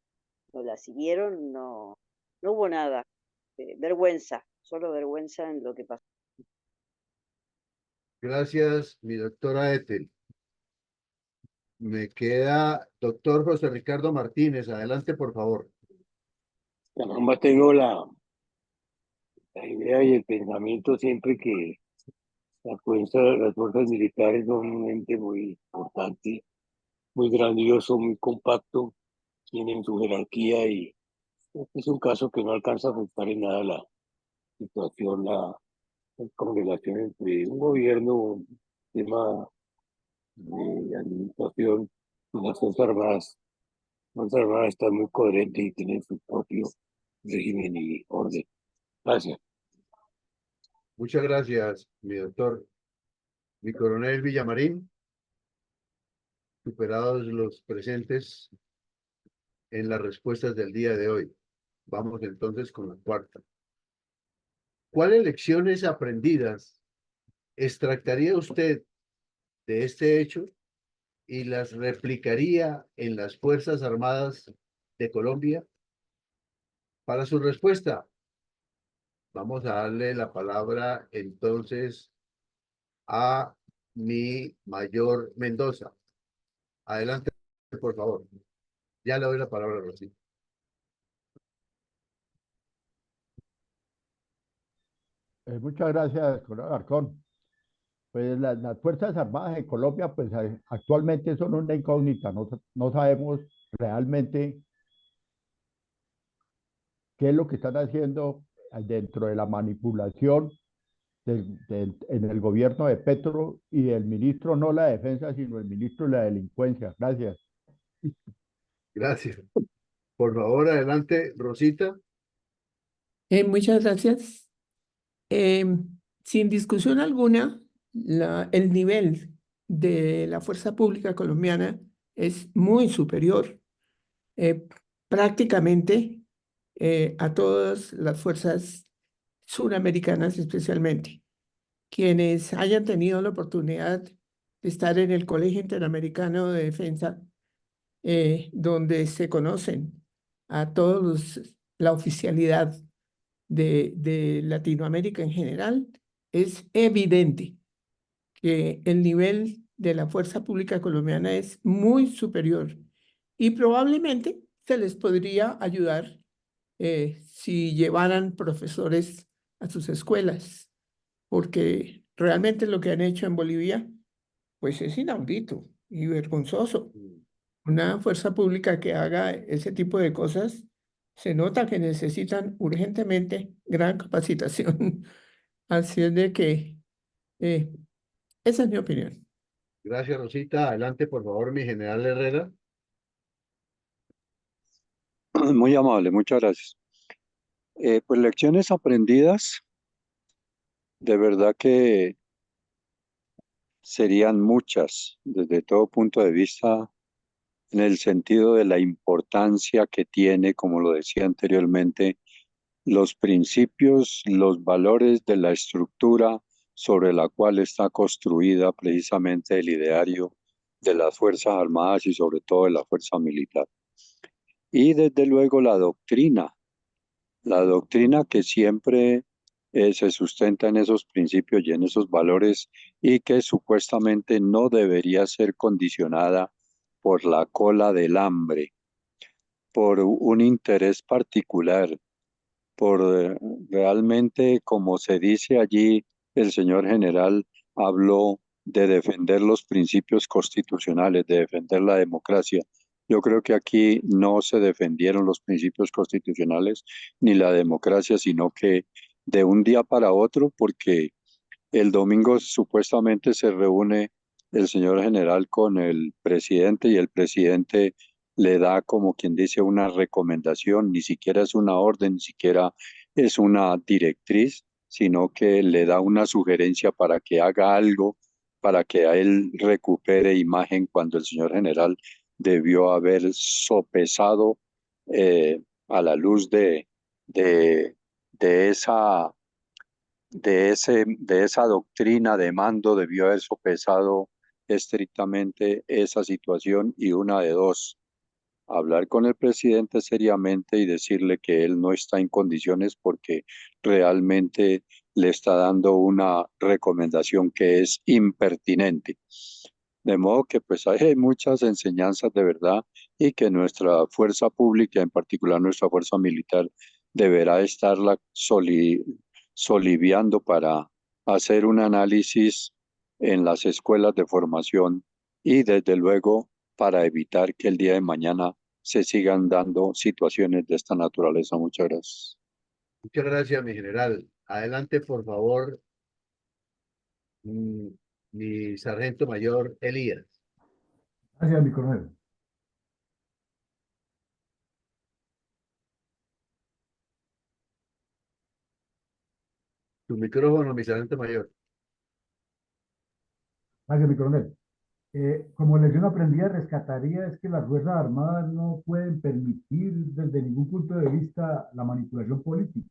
siguieron, no hubo nada. Vergüenza, solo vergüenza en lo que pasó. Gracias, mi doctora Ethel. Me queda doctor José Ricardo Martínez. Adelante, por favor. Caramba, tengo la idea y el pensamiento siempre que las fuerzas militares son un ente muy importante, muy grandioso, muy compacto, tienen su jerarquía y este es un caso que no alcanza a afectar en nada la situación, la congregación entre un gobierno, un tema de administración y las Fuerzas Armadas. Las Fuerzas Armadas están muy coherentes y tienen su propio régimen y orden. Gracias. Muchas gracias, mi doctor. Mi coronel Villamarín. Superados los presentes en las respuestas del día de hoy. Vamos entonces con la cuarta. ¿Cuáles lecciones aprendidas extractaría usted de este hecho y las replicaría en las Fuerzas Armadas de Colombia? Para su respuesta, vamos a darle la palabra entonces a mi mayor Mendoza. Adelante, por favor. Ya le doy la palabra, Rosy. Muchas gracias, coronel Alarcón. Pues las Fuerzas Armadas de Colombia, pues actualmente son una incógnita, no sabemos realmente qué es lo que están haciendo dentro de la manipulación en el gobierno de Petro y el ministro, no la defensa, sino el ministro de la delincuencia. Gracias. Gracias. Por favor, adelante, Rosita. Muchas gracias. Sin discusión alguna, el nivel de la fuerza pública colombiana es muy superior. Prácticamente a todas las fuerzas suramericanas especialmente. Quienes hayan tenido la oportunidad de estar en el Colegio Interamericano de Defensa, donde se conocen a todos la oficialidad de Latinoamérica en general, es evidente que el nivel de la fuerza pública colombiana es muy superior y probablemente se les podría ayudar si llevaran profesores a sus escuelas, porque realmente lo que han hecho en Bolivia pues es inaudito y vergonzoso. Una fuerza pública que haga ese tipo de cosas, se nota que necesitan urgentemente gran capacitación. Así es de que esa es mi opinión. Gracias, Rosita. Adelante, por favor, mi general Herrera. Muy amable, muchas gracias. Pues lecciones aprendidas, de verdad que serían muchas desde todo punto de vista, en el sentido de la importancia que tiene, como lo decía anteriormente, los principios, los valores de la estructura sobre la cual está construida precisamente el ideario de las Fuerzas Armadas y sobre todo de la fuerza militar. Y desde luego la doctrina que siempre se sustenta en esos principios y en esos valores y que supuestamente no debería ser condicionada por la cola del hambre, por un interés particular, por realmente, como se dice allí, el señor general habló de defender los principios constitucionales, de defender la democracia. Yo creo que aquí no se defendieron los principios constitucionales ni la democracia, sino que de un día para otro, porque el domingo supuestamente se reúne el señor general con el presidente y el presidente le da, como quien dice, una recomendación, ni siquiera es una orden, ni siquiera es una directriz, sino que le da una sugerencia para que haga algo, para que a él recupere imagen cuando el señor general debió haber sopesado a la luz de, de esa de esa doctrina de mando, debió haber sopesado estrictamente esa situación y una de dos: hablar con el presidente seriamente y decirle que él no está en condiciones porque realmente le está dando una recomendación que es impertinente. De modo que pues hay muchas enseñanzas de verdad y que nuestra fuerza pública, en particular nuestra fuerza militar, deberá estarla soliviando para hacer un análisis en las escuelas de formación y desde luego para evitar que el día de mañana se sigan dando situaciones de esta naturaleza. Muchas gracias. Muchas gracias, mi general. Adelante, por favor, mi sargento mayor Elías. Gracias, mi coronel. Tu micrófono, mi sargento mayor. Gracias, mi coronel. Como lección aprendida, rescataría es que las Fuerzas Armadas no pueden permitir desde ningún punto de vista la manipulación política,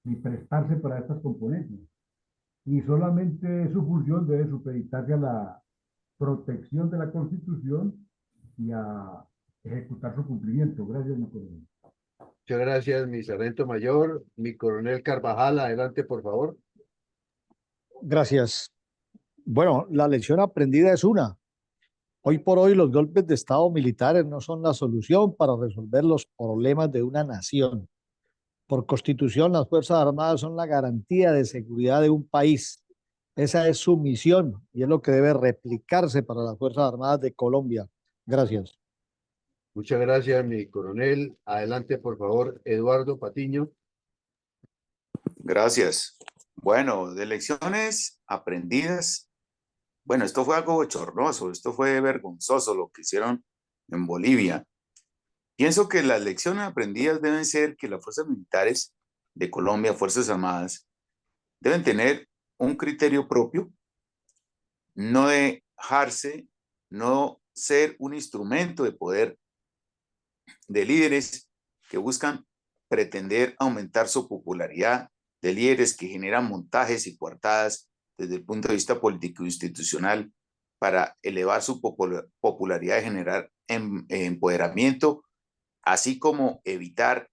ni prestarse para estas componentes. Y solamente su función debe supeditarse a la protección de la Constitución y a ejecutar su cumplimiento. Gracias, mi coronel. Muchas gracias, mi sargento mayor. Mi coronel Carvajal, adelante, por favor. Gracias. Bueno, la lección aprendida es una. Hoy por hoy los golpes de Estado militares no son la solución para resolver los problemas de una nación. Por constitución, las Fuerzas Armadas son la garantía de seguridad de un país. Esa es su misión y es lo que debe replicarse para las Fuerzas Armadas de Colombia. Gracias. Muchas gracias, mi coronel. Adelante, por favor, Eduardo Patiño. Gracias. Bueno, de lecciones aprendidas. Bueno, esto fue algo bochornoso, esto fue vergonzoso lo que hicieron en Bolivia. Pienso que las lecciones aprendidas deben ser que las fuerzas militares de Colombia, Fuerzas Armadas, deben tener un criterio propio, no dejarse, no ser un instrumento de poder de líderes que buscan pretender aumentar su popularidad, de líderes que generan montajes y coartadas desde el punto de vista político e institucional para elevar su popularidad y generar empoderamiento, así como evitar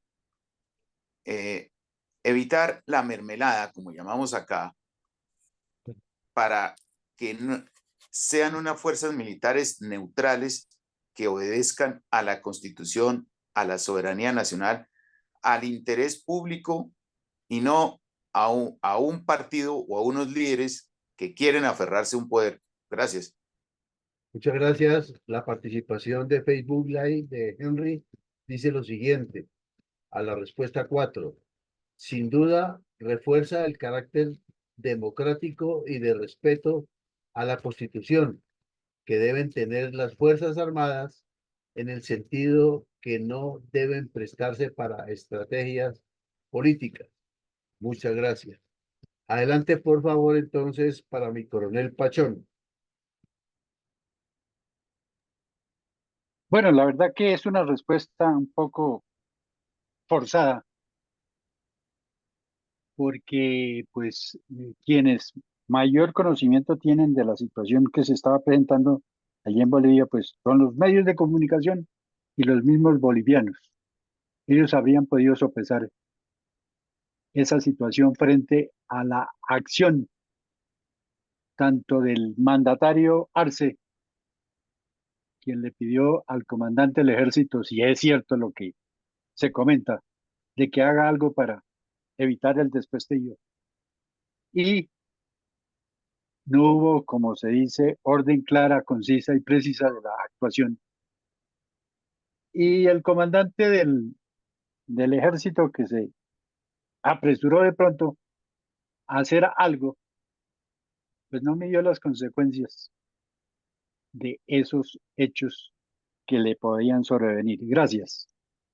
la mermelada, como llamamos acá, para que sean unas fuerzas militares neutrales que obedezcan a la Constitución, a la soberanía nacional, al interés público y no a un partido o a unos líderes que quieren aferrarse a un poder. Gracias. Muchas gracias. La participación de Facebook Live de Henry dice lo siguiente, a la respuesta 4. Sin duda, refuerza el carácter democrático y de respeto a la Constitución que deben tener las Fuerzas Armadas en el sentido que no deben prestarse para estrategias políticas. Muchas gracias. Adelante, por favor, entonces, para mi coronel Pachón. Bueno, la verdad que es una respuesta un poco forzada, porque pues quienes mayor conocimiento tienen de la situación que se estaba presentando allí en Bolivia, pues son los medios de comunicación y los mismos bolivianos. Ellos habrían podido sopesar esa situación frente a la acción tanto del mandatario Arce, quien le pidió al comandante del ejército, si es cierto lo que se comenta, de que haga algo para evitar el desprestigio. Y no hubo, como se dice, orden clara, concisa y precisa de la actuación. Y el comandante del ejército, que se apresuró de pronto a hacer algo, pues no midió las consecuencias de esos hechos que le podían sobrevenir. Gracias.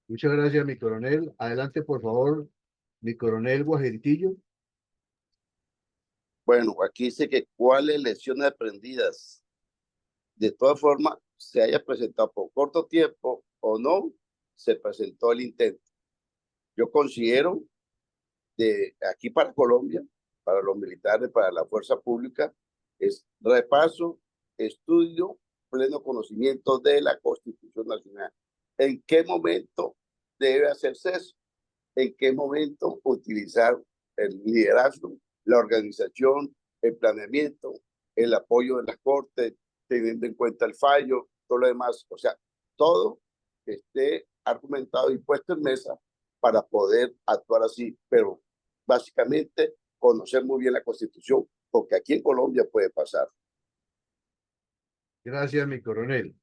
Muchas gracias, mi coronel. Adelante, por favor, mi coronel Guajeritillo. Bueno, aquí dice que cuáles lecciones aprendidas. De todas formas, se haya presentado por corto tiempo o no, se presentó el intento. Yo considero de aquí para Colombia, para los militares, para la fuerza pública, es repaso, estudio, pleno conocimiento de la Constitución Nacional. ¿En qué momento debe hacerse eso? ¿En qué momento utilizar el liderazgo, la organización, el planeamiento, el apoyo de las cortes, teniendo en cuenta el fallo, todo lo demás? O sea, todo esté argumentado y puesto en mesa para poder actuar así, pero básicamente conocer muy bien la Constitución, porque aquí en Colombia puede pasar. Gracias, mi coronel.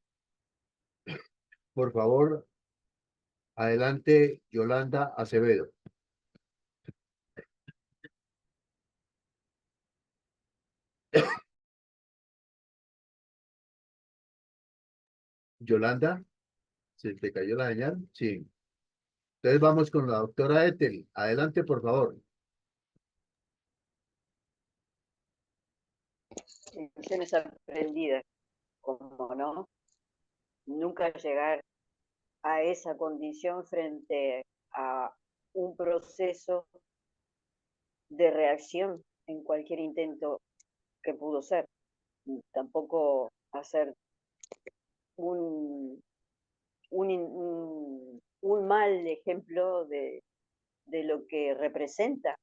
Por favor, adelante, Yolanda Acevedo. Yolanda, ¿se te cayó la señal? Sí. Entonces vamos con la doctora Ethel. Adelante, por favor. Lecciones aprendidas, como no, nunca llegar a esa condición frente a un proceso de reacción en cualquier intento que pudo ser. Tampoco hacer un mal ejemplo de lo que representa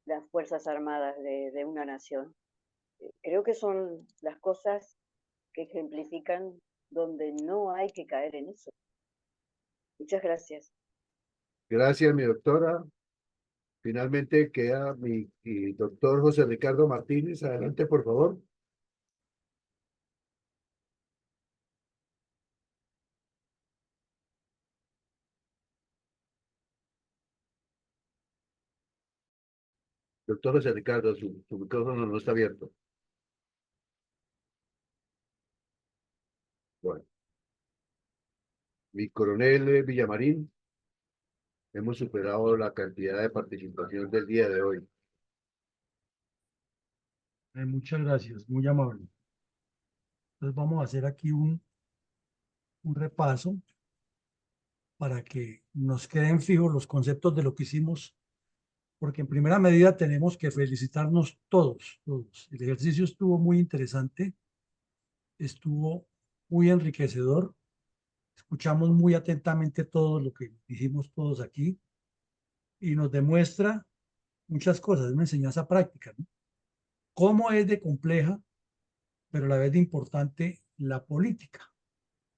las Fuerzas Armadas de una nación. Creo que son las cosas que ejemplifican donde no hay que caer en eso. Muchas gracias. Gracias, mi doctora. Finalmente queda mi doctor José Ricardo Martínez. Adelante, por favor. Doctor José Ricardo, su micrófono no está abierto. Bueno. Mi coronel Villamarín, hemos superado la cantidad de participación del día de hoy. Muchas gracias, muy amable. Entonces vamos a hacer aquí un repaso para que nos queden fijos los conceptos de lo que hicimos, porque en primera medida tenemos que felicitarnos todos, todos. El ejercicio estuvo muy interesante, estuvo muy enriquecedor, escuchamos muy atentamente todo lo que dijimos todos aquí y nos demuestra muchas cosas, una enseñanza práctica, ¿no? Cómo es de compleja, pero a la vez de importante la política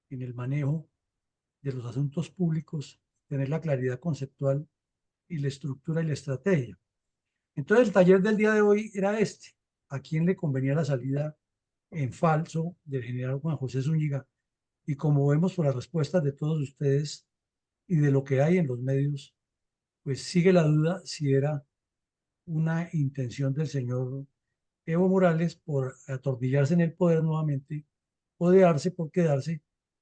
en el manejo de los asuntos públicos, tener la claridad conceptual y la estructura y la estrategia. Entonces el taller del día de hoy era este: ¿a quién le convenía la salida en falso del general Juan José Zúñiga? Y como vemos por las respuestas de todos ustedes y de lo que hay en los medios, pues sigue la duda si era una intención del señor Evo Morales por atornillarse en el poder nuevamente, o de darse por quedarse,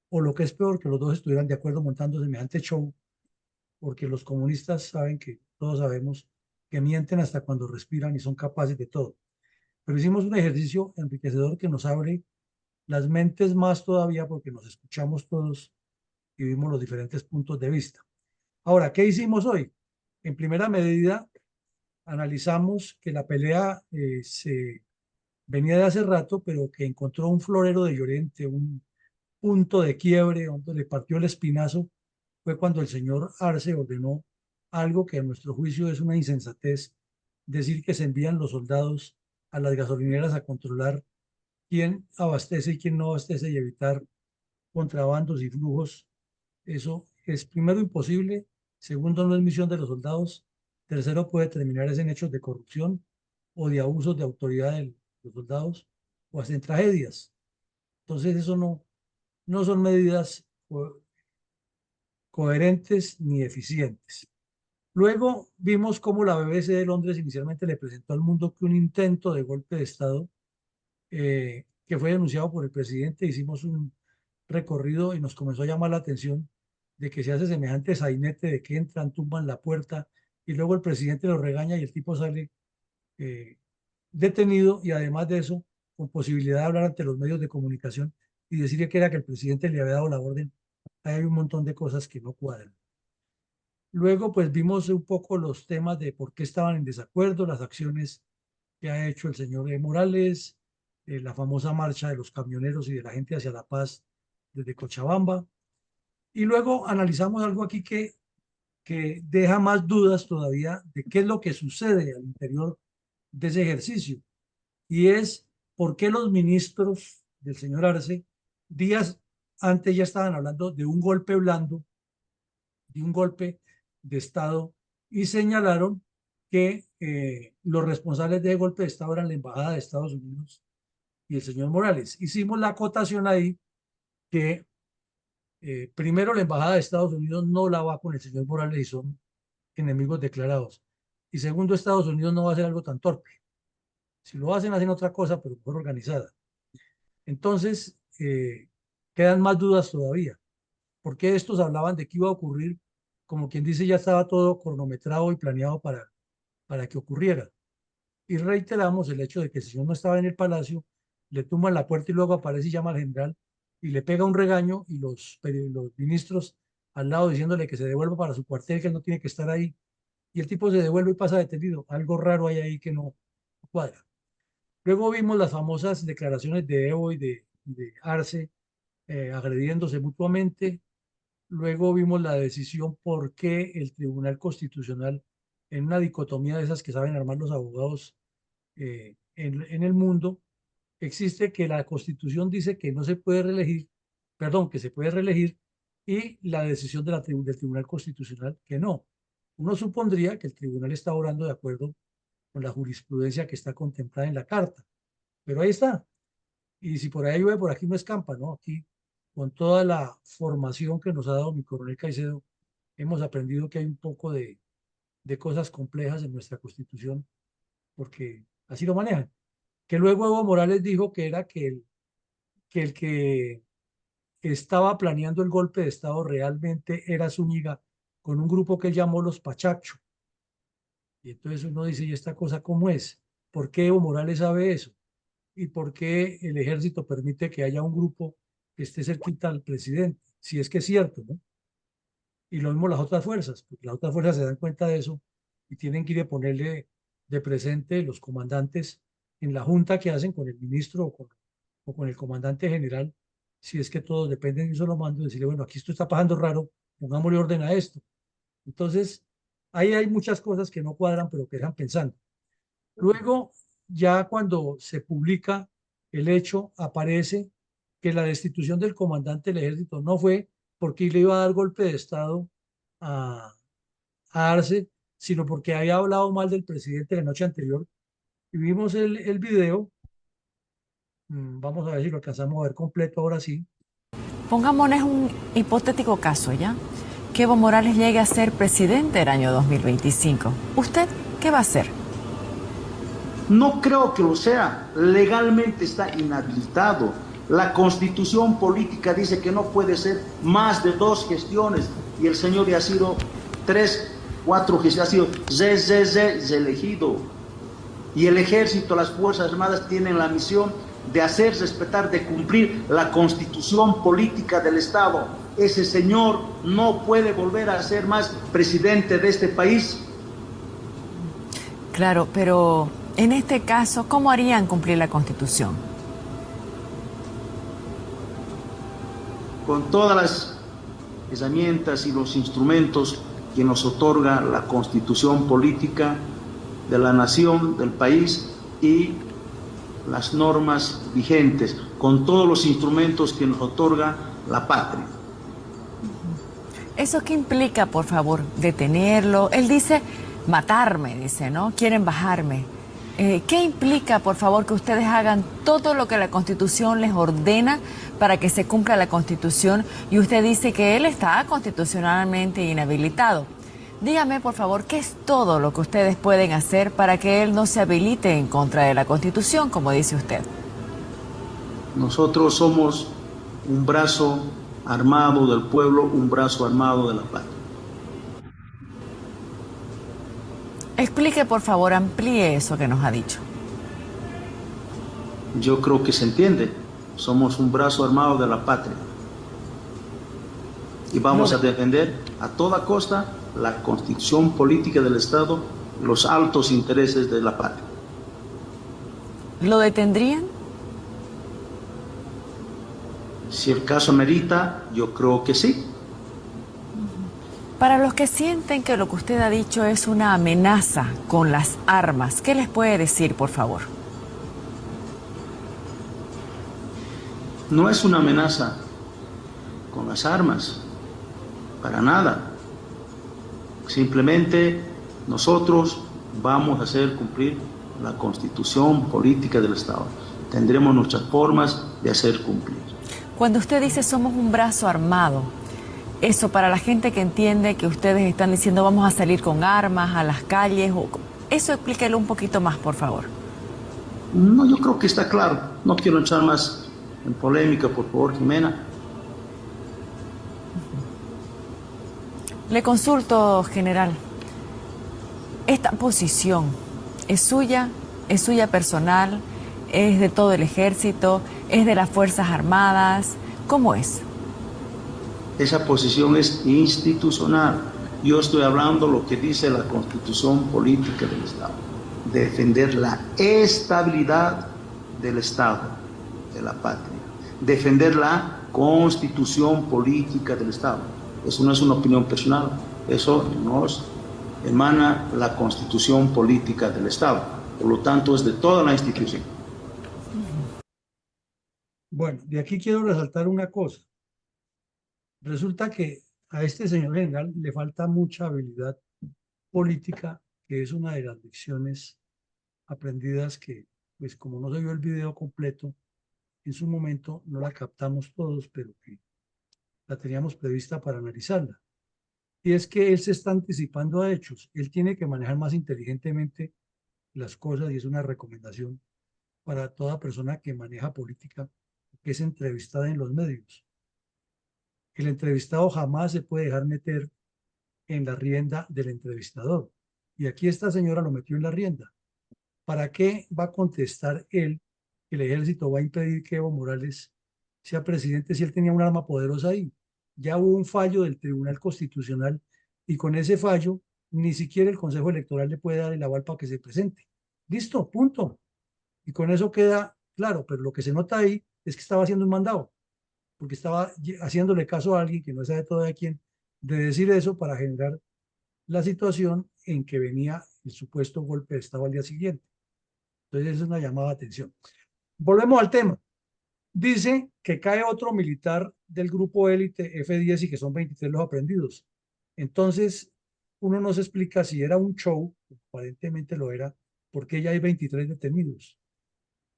o lo que es peor, que los dos estuvieran de acuerdo montando semejante show, porque los comunistas saben que, todos sabemos, que mienten hasta cuando respiran y son capaces de todo. Pero hicimos un ejercicio enriquecedor que nos abre las mentes más todavía, porque nos escuchamos todos y vimos los diferentes puntos de vista. Ahora, ¿qué hicimos hoy? En primera medida, analizamos que la pelea se venía de hace rato, pero que encontró un florero de Llorente, un punto de quiebre, donde le partió el espinazo, fue cuando el señor Arce ordenó algo que a nuestro juicio es una insensatez: decir que se envían los soldados a las gasolineras a controlar quién abastece y quién no abastece y evitar contrabandos y flujos. Eso es, primero, imposible; segundo, no es misión de los soldados; tercero, puede terminar en hechos de corrupción o de abusos de autoridad de los soldados, o hasta en tragedias. Entonces eso no son medidas coherentes ni eficientes. Luego vimos cómo la BBC de Londres inicialmente le presentó al mundo que un intento de golpe de Estado que fue denunciado por el presidente. Hicimos un recorrido y nos comenzó a llamar la atención de que se hace semejante sainete de que entran, tumban la puerta y luego el presidente lo regaña y el tipo sale detenido, y además de eso, con posibilidad de hablar ante los medios de comunicación y decir que era que el presidente le había dado la orden. Hay un montón de cosas que no cuadran. Luego, pues vimos un poco los temas de por qué estaban en desacuerdo, las acciones que ha hecho el señor Morales, la famosa marcha de los camioneros y de la gente hacia La Paz desde Cochabamba. Y luego analizamos algo aquí que deja más dudas todavía de qué es lo que sucede al interior de ese ejercicio. Y es por qué los ministros del señor Arce días antes ya estaban hablando de un golpe blando, de un golpe de Estado, y señalaron que los responsables de golpe de Estado eran la Embajada de Estados Unidos y el señor Morales. Hicimos la acotación ahí que primero, la Embajada de Estados Unidos no la va con el señor Morales y son enemigos declarados. Y segundo, Estados Unidos no va a hacer algo tan torpe. Si lo hacen, hacen otra cosa, pero mejor organizada. Entonces, quedan más dudas todavía. ¿Por qué estos hablaban de que iba a ocurrir? Como quien dice, ya estaba todo cronometrado y planeado para que ocurriera. Y reiteramos el hecho de que el señor no estaba en el palacio, le tumban la puerta y luego aparece y llama al general y le pega un regaño, y los ministros al lado diciéndole que se devuelva para su cuartel, que él no tiene que estar ahí. Y el tipo se devuelve y pasa detenido. Algo raro hay ahí que no cuadra. Luego vimos las famosas declaraciones de Evo y de Arce agrediéndose mutuamente. Luego vimos la decisión por qué el Tribunal Constitucional, en una dicotomía de esas que saben armar los abogados en el mundo, existe que la Constitución dice que no se puede reelegir, perdón, que se puede reelegir, y la decisión del Tribunal Constitucional que no. Uno supondría que el tribunal está obrando de acuerdo con la jurisprudencia que está contemplada en la Carta, pero ahí está. Y si por ahí llueve, por aquí no escampa, ¿no? Aquí, con toda la formación que nos ha dado mi coronel Caicedo, hemos aprendido que hay un poco de cosas complejas en nuestra Constitución, porque así lo manejan. Que luego Evo Morales dijo que era el que estaba planeando el golpe de Estado realmente era Zúñiga, con un grupo que él llamó los Pachacho. Y entonces uno dice, ¿y esta cosa cómo es? ¿Por qué Evo Morales sabe eso? ¿Y por qué el ejército permite que haya un grupo que esté cerquita al presidente? Si es que es cierto, ¿no? Y lo mismo las otras fuerzas, porque las otras fuerzas se dan cuenta de eso y tienen que ir a ponerle de presente los comandantes en la junta que hacen con el ministro o con el comandante general, si es que todos dependen de un solo mando, decirle, bueno, aquí esto está pasando raro, pongámosle orden a esto. Entonces, ahí hay muchas cosas que no cuadran, pero que dejan pensando. Luego, ya cuando se publica el hecho, aparece que la destitución del comandante del ejército no fue porque le iba a dar golpe de Estado a Arce, sino porque había hablado mal del presidente la noche anterior. Y vimos el video. Vamos a ver si lo alcanzamos a ver completo ahora sí. Pongámonos un hipotético caso, ¿ya? Que Evo Morales llegue a ser presidente el año 2025. ¿Usted qué va a hacer? No creo que lo sea. Legalmente está inhabilitado. La Constitución política dice que no puede ser más de 2 gestiones. Y el señor ya ha sido 3, 4 gestiones, ha sido elegido. Y el ejército, las Fuerzas Armadas tienen la misión de hacer respetar, de cumplir la Constitución política del Estado. Ese señor no puede volver a ser más presidente de este país. Claro, pero en este caso, ¿cómo harían cumplir la Constitución? Con todas las herramientas y los instrumentos que nos otorga la Constitución política de la nación, del país y las normas vigentes, con todos los instrumentos que nos otorga la patria. ¿Eso qué implica, por favor? Detenerlo. Él dice, matarme, dice, ¿no? Quieren bajarme. ¿Qué implica, por favor, que ustedes hagan todo lo que la Constitución les ordena para que se cumpla la Constitución? Y usted dice que él está constitucionalmente inhabilitado. Dígame, por favor, ¿qué es todo lo que ustedes pueden hacer para que él no se habilite en contra de la Constitución, como dice usted? Nosotros somos un brazo armado del pueblo, un brazo armado de la patria. Explique, por favor, amplíe eso que nos ha dicho. Yo creo que se entiende. Somos un brazo armado de la patria. Y vamos a defender a toda costa la Constitución política del Estado, los altos intereses de la patria. ¿Lo detendrían? Si el caso amerita, yo creo que sí. Para los que sienten que lo que usted ha dicho es una amenaza con las armas, ¿qué les puede decir, por favor? No es una amenaza con las armas, para nada. Simplemente nosotros vamos a hacer cumplir la Constitución política del Estado. Tendremos nuestras formas de hacer cumplir. Cuando usted dice somos un brazo armado, eso para la gente que entiende que ustedes están diciendo vamos a salir con armas a las calles, eso explíquelo un poquito más, por favor. No, yo creo que está claro. No quiero echar más en polémica, por favor, Jimena. Le consulto, general, ¿esta posición es suya personal, es de todo el ejército, es de las Fuerzas Armadas? ¿Cómo es? Esa posición es institucional. Yo estoy hablando lo que dice la Constitución política del Estado. Defender la estabilidad del Estado, de la patria. Defender la Constitución política del Estado. Eso no es una opinión personal. Eso nos emana la Constitución política del Estado. Por lo tanto, es de toda la institución. Bueno, de aquí quiero resaltar una cosa. Resulta que a este señor general le falta mucha habilidad política, que es una de las lecciones aprendidas que, pues como no se vio el video completo, en su momento no la captamos todos, pero que la teníamos prevista para analizarla. Y es que él se está anticipando a hechos. Él tiene que manejar más inteligentemente las cosas y es una recomendación para toda persona que maneja política, que es entrevistada en los medios. El entrevistado jamás se puede dejar meter en la rienda del entrevistador. Y aquí esta señora lo metió en la rienda. ¿Para qué va a contestar él que el ejército va a impedir que Evo Morales sea presidente si él tenía un arma poderosa ahí? ya hubo un fallo del Tribunal Constitucional y con ese fallo ni siquiera el Consejo Electoral le puede dar el aval para que se presente. Listo, punto. Y con eso queda claro, pero lo que se nota ahí es que estaba haciendo un mandado, porque estaba haciéndole caso a alguien que no sabe todavía quién, de decir eso para generar la situación en que venía el supuesto golpe de Estado al día siguiente. Entonces, es una llamada de atención. Volvemos al tema. Dice que cae otro militar del grupo élite F-10 y que son 23 los aprendidos. Entonces, uno no se explica si era un show, aparentemente lo era, porque ya hay 23 detenidos.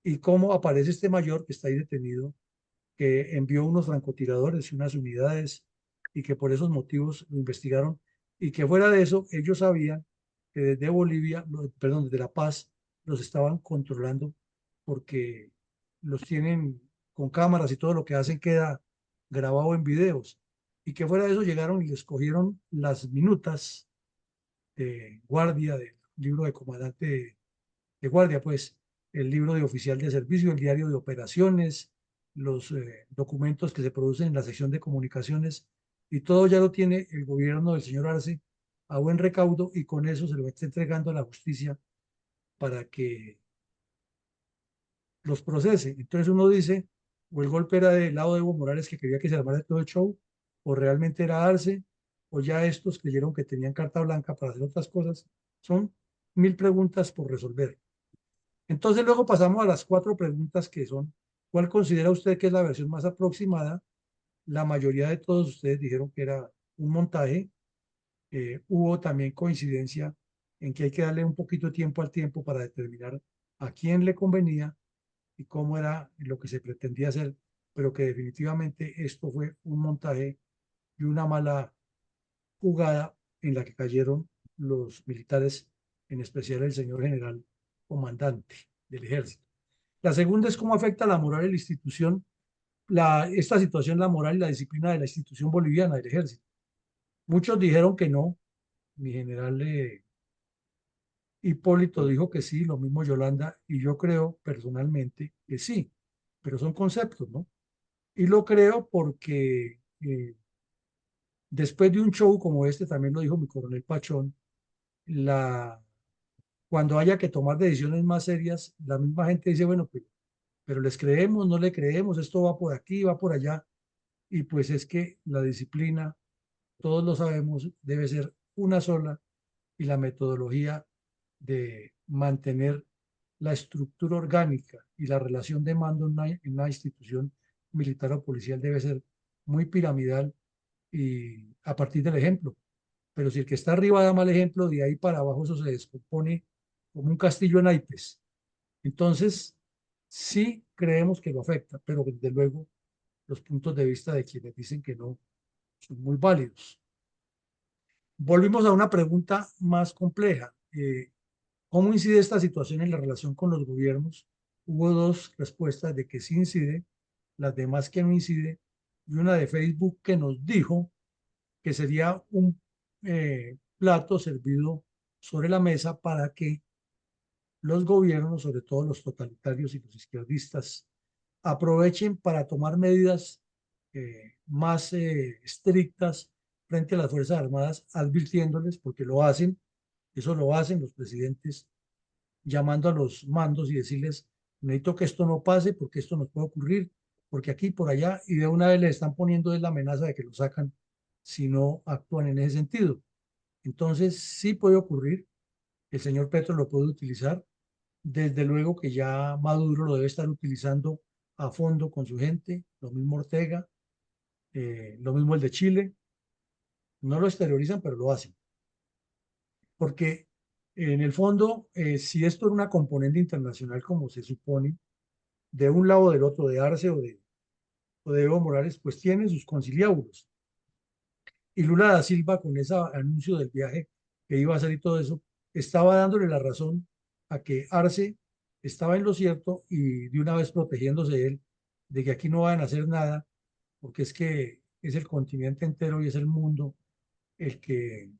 Y cómo aparece este mayor que está ahí detenido, que envió unos francotiradores y unas unidades y que por esos motivos lo investigaron y que fuera de eso ellos sabían que desde Bolivia, perdón, desde La Paz los estaban controlando porque los tienen con cámaras y todo lo que hacen queda grabado en videos y que fuera de eso llegaron y les cogieron las minutas de guardia del libro de comandante de guardia, pues el libro de oficial de servicio, el diario de operaciones, los documentos que se producen en la sección de comunicaciones y todo ya lo tiene el gobierno del señor Arce a buen recaudo y con eso se lo está entregando a la justicia para que los procese. Entonces uno dice, o el golpe era del lado de Evo Morales que quería que se armara todo el show, o realmente era Arce, o ya estos creyeron que tenían carta blanca para hacer otras cosas. Son 1000 preguntas por resolver. Entonces luego pasamos a las 4 preguntas que son, ¿cuál considera usted que es la versión más aproximada? La mayoría de todos ustedes dijeron que era un montaje. Hubo también coincidencia en que hay que darle un poquito de tiempo al tiempo para determinar a quién le convenía y cómo era lo que se pretendía hacer, pero que definitivamente esto fue un montaje y una mala jugada en la que cayeron los militares, en especial el señor general comandante del ejército. La segunda es cómo afecta la moral y la institución, esta situación, la moral y la disciplina de la institución boliviana del ejército. Muchos dijeron que no, mi general Hipólito dijo que sí, lo mismo Yolanda, y yo creo personalmente que sí, pero son conceptos, ¿no? Y lo creo porque después de un show como este, también lo dijo mi coronel Pachón, cuando haya que tomar decisiones más serias, la misma gente dice, bueno, pero les creemos, no le creemos, esto va por aquí, va por allá, y pues es que la disciplina, todos lo sabemos, debe ser una sola, y la metodología de mantener la estructura orgánica y la relación de mando en una institución militar o policial debe ser muy piramidal y a partir del ejemplo. Pero si el que está arriba da mal ejemplo, de ahí para abajo eso se descompone como un castillo en naipes. Entonces, sí creemos que lo afecta, pero desde luego los puntos de vista de quienes dicen que no son muy válidos. Volvimos a una pregunta más compleja. ¿Cómo incide esta situación en la relación con los gobiernos? Hubo 2 respuestas de que sí incide, las demás que no incide, y una de Facebook que nos dijo que sería un plato servido sobre la mesa para que los gobiernos, sobre todo los totalitarios y los izquierdistas, aprovechen para tomar medidas más estrictas frente a las Fuerzas Armadas, advirtiéndoles, porque lo hacen, eso lo hacen los presidentes, llamando a los mandos y decirles, necesito que esto no pase porque esto nos puede ocurrir, porque aquí, por allá, y de una vez le están poniendo la amenaza de que lo sacan si no actúan en ese sentido. Entonces, sí puede ocurrir, el señor Petro lo puede utilizar, desde luego que ya Maduro lo debe estar utilizando a fondo con su gente, lo mismo Ortega, lo mismo el de Chile, no lo exteriorizan, pero lo hacen. Porque en el fondo, si esto era una componente internacional como se supone, de un lado o del otro, de Arce o de Evo Morales, pues tiene sus conciliábulos. Y Lula da Silva, con ese anuncio del viaje que iba a hacer y todo eso, estaba dándole la razón a que Arce estaba en lo cierto y de una vez protegiéndose él de que aquí no van a hacer nada, porque es que es el continente entero y es el mundo el que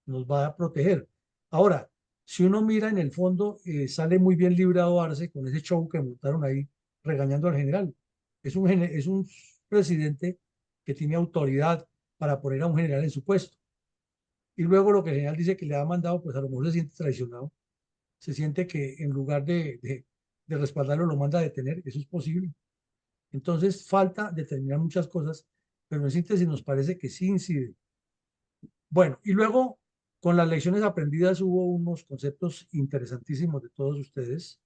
nos va a proteger. Ahora, si uno mira en el fondo, sale muy bien librado Arce con ese show que montaron ahí regañando al general. Es un presidente que tiene autoridad para poner a un general en su puesto. Y luego lo que el general dice que le ha mandado, pues a lo mejor se siente traicionado, se siente que en lugar de respaldarlo lo manda a detener, eso es posible. Entonces falta determinar muchas cosas, pero en síntesis nos parece que sí incide. Bueno, y luego con las lecciones aprendidas hubo unos conceptos interesantísimos de todos ustedes.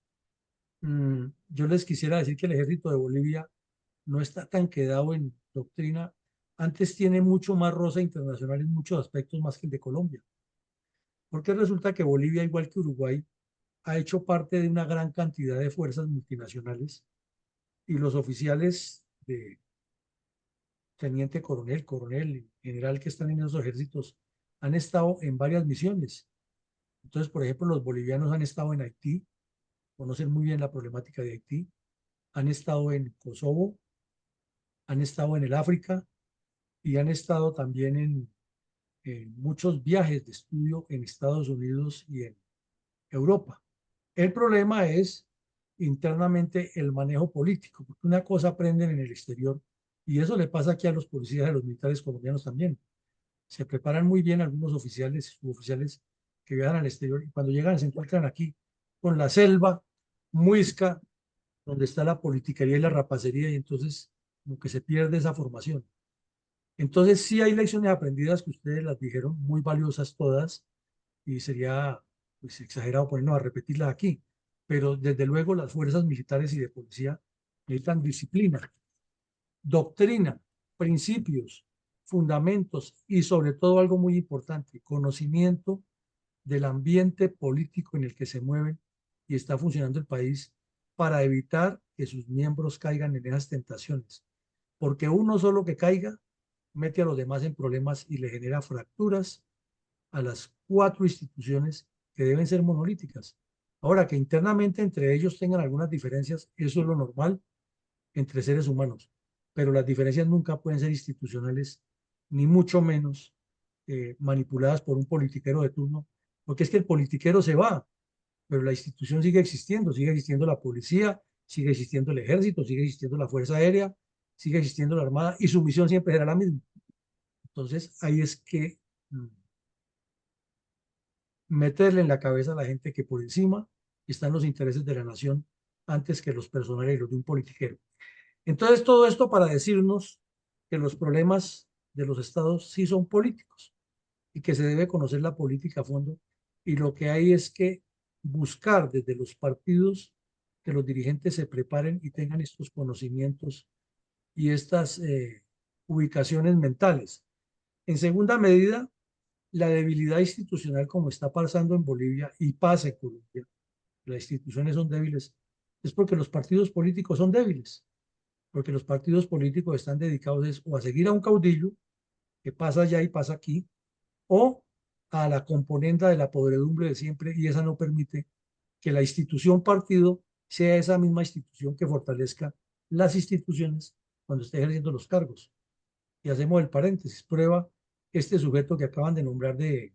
Yo les quisiera decir que el ejército de Bolivia no está tan quedado en doctrina. Antes tiene mucho más rosa internacional en muchos aspectos más que el de Colombia. Porque resulta que Bolivia, igual que Uruguay, ha hecho parte de una gran cantidad de fuerzas multinacionales y los oficiales de teniente coronel, coronel, general que están en esos ejércitos han estado en varias misiones. Entonces, por ejemplo, los bolivianos han estado en Haití, conocen muy bien la problemática de Haití, han estado en Kosovo, han estado en el África y han estado también en muchos viajes de estudio en Estados Unidos y en Europa. El problema es internamente el manejo político, porque una cosa aprenden en el exterior y eso le pasa aquí a los policías y a los militares colombianos también. Se preparan muy bien algunos oficiales, suboficiales que viajan al exterior y cuando llegan se encuentran aquí con la selva, muisca, donde está la politiquería y la rapacería y entonces como que se pierde esa formación. Entonces sí hay lecciones aprendidas que ustedes las dijeron, muy valiosas todas, y sería pues, exagerado ponernos a repetirlas aquí, pero desde luego las fuerzas militares y de policía necesitan disciplina, doctrina, principios, fundamentos y sobre todo algo muy importante, conocimiento del ambiente político en el que se mueven y está funcionando el país para evitar que sus miembros caigan en esas tentaciones. Porque uno solo que caiga mete a los demás en problemas y le genera fracturas a las 4 instituciones que deben ser monolíticas. Ahora, que internamente entre ellos tengan algunas diferencias, eso es lo normal entre seres humanos, pero las diferencias nunca pueden ser institucionales, ni mucho menos manipuladas por un politiquero de turno, porque es que el politiquero se va, pero la institución sigue existiendo la policía, sigue existiendo el ejército, sigue existiendo la Fuerza Aérea, sigue existiendo la Armada y su misión siempre será la misma. Entonces, ahí es que meterle en la cabeza a la gente que por encima están los intereses de la nación antes que los personales y los de un politiquero. Entonces, todo esto para decirnos que los problemas de los estados sí son políticos y que se debe conocer la política a fondo y lo que hay es que buscar desde los partidos que los dirigentes se preparen y tengan estos conocimientos y estas ubicaciones mentales. En segunda medida, la debilidad institucional como está pasando en Bolivia y pasa en Colombia, las instituciones son débiles, es porque los partidos políticos son débiles, porque los partidos políticos están dedicados o a seguir a un caudillo, que pasa allá y pasa aquí, o a la componenda de la podredumbre de siempre, y esa no permite que la institución partido sea esa misma institución que fortalezca las instituciones cuando esté ejerciendo los cargos. Y hacemos el paréntesis, prueba este sujeto que acaban de nombrar de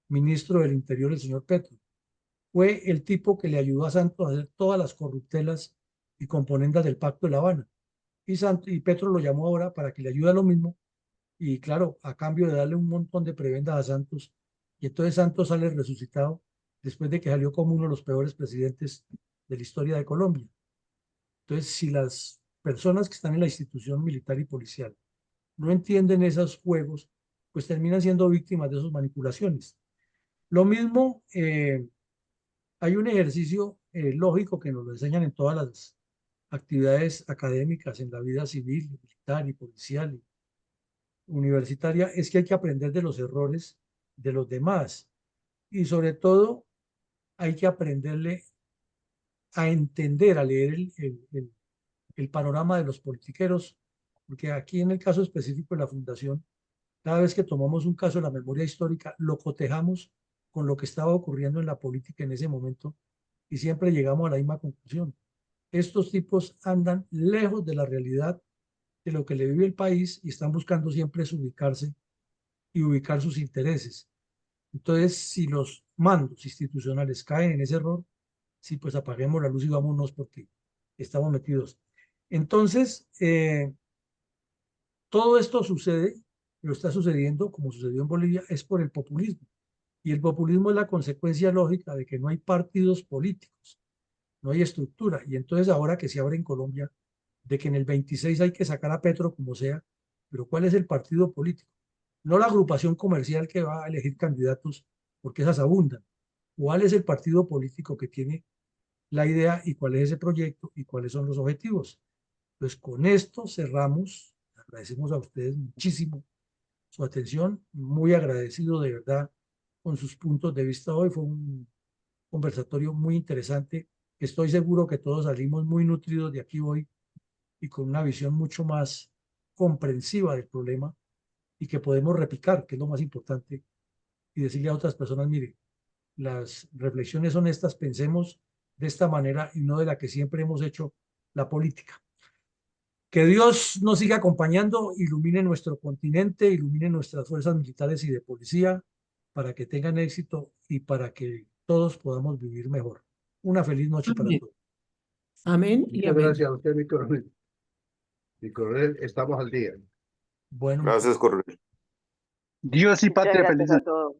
ministro del Interior, el señor Petro. Fue el tipo que le ayudó a Santos a hacer todas las corruptelas y componendas del Pacto de La Habana. Y Petro lo llamó ahora para que le ayude a lo mismo. Y claro, a cambio de darle un montón de prebendas a Santos. Y entonces Santos sale resucitado después de que salió como uno de los peores presidentes de la historia de Colombia. Entonces, si las personas que están en la institución militar y policial no entienden esos juegos, pues terminan siendo víctimas de esas manipulaciones. Lo mismo, hay un ejercicio lógico que nos lo enseñan en todas las actividades académicas, en la vida civil, militar y policial y universitaria, es que hay que aprender de los errores de los demás y sobre todo hay que aprenderle a entender, a leer el panorama de los politiqueros, porque aquí en el caso específico de la Fundación, cada vez que tomamos un caso de la memoria histórica, lo cotejamos con lo que estaba ocurriendo en la política en ese momento y siempre llegamos a la misma conclusión. Estos tipos andan lejos de la realidad de lo que le vive el país y están buscando siempre ubicarse y ubicar sus intereses. Entonces, si los mandos institucionales caen en ese error, sí, pues apaguemos la luz y vámonos porque estamos metidos. Entonces, Todo esto sucede, lo está sucediendo como sucedió en Bolivia, es por el populismo. Y el populismo es la consecuencia lógica de que no hay partidos políticos, no hay estructura. Y entonces ahora que se abre en Colombia, de que en el 26 hay que sacar a Petro como sea, pero ¿cuál es el partido político? No la agrupación comercial que va a elegir candidatos, porque esas abundan. ¿Cuál es el partido político que tiene la idea y cuál es ese proyecto y cuáles son los objetivos? Pues con esto cerramos. Agradecemos a ustedes muchísimo su atención, muy agradecido de verdad con sus puntos de vista hoy. Fue un conversatorio muy interesante. Estoy seguro que todos salimos muy nutridos de aquí hoy y con una visión mucho más comprensiva del problema y que podemos replicar, que es lo más importante, y decirle a otras personas, mire, las reflexiones son estas, pensemos de esta manera y no de la que siempre hemos hecho la política. Que Dios nos siga acompañando, ilumine nuestro continente, ilumine nuestras fuerzas militares y de policía para que tengan éxito y para que todos podamos vivir mejor. Una feliz noche para Amén. todos. Amén y Muchas amén. gracias a usted, mi coronel. Mi coronel, estamos al día. Bueno, Gracias, coronel. Dios y Muchas patria, gracias feliz a todos.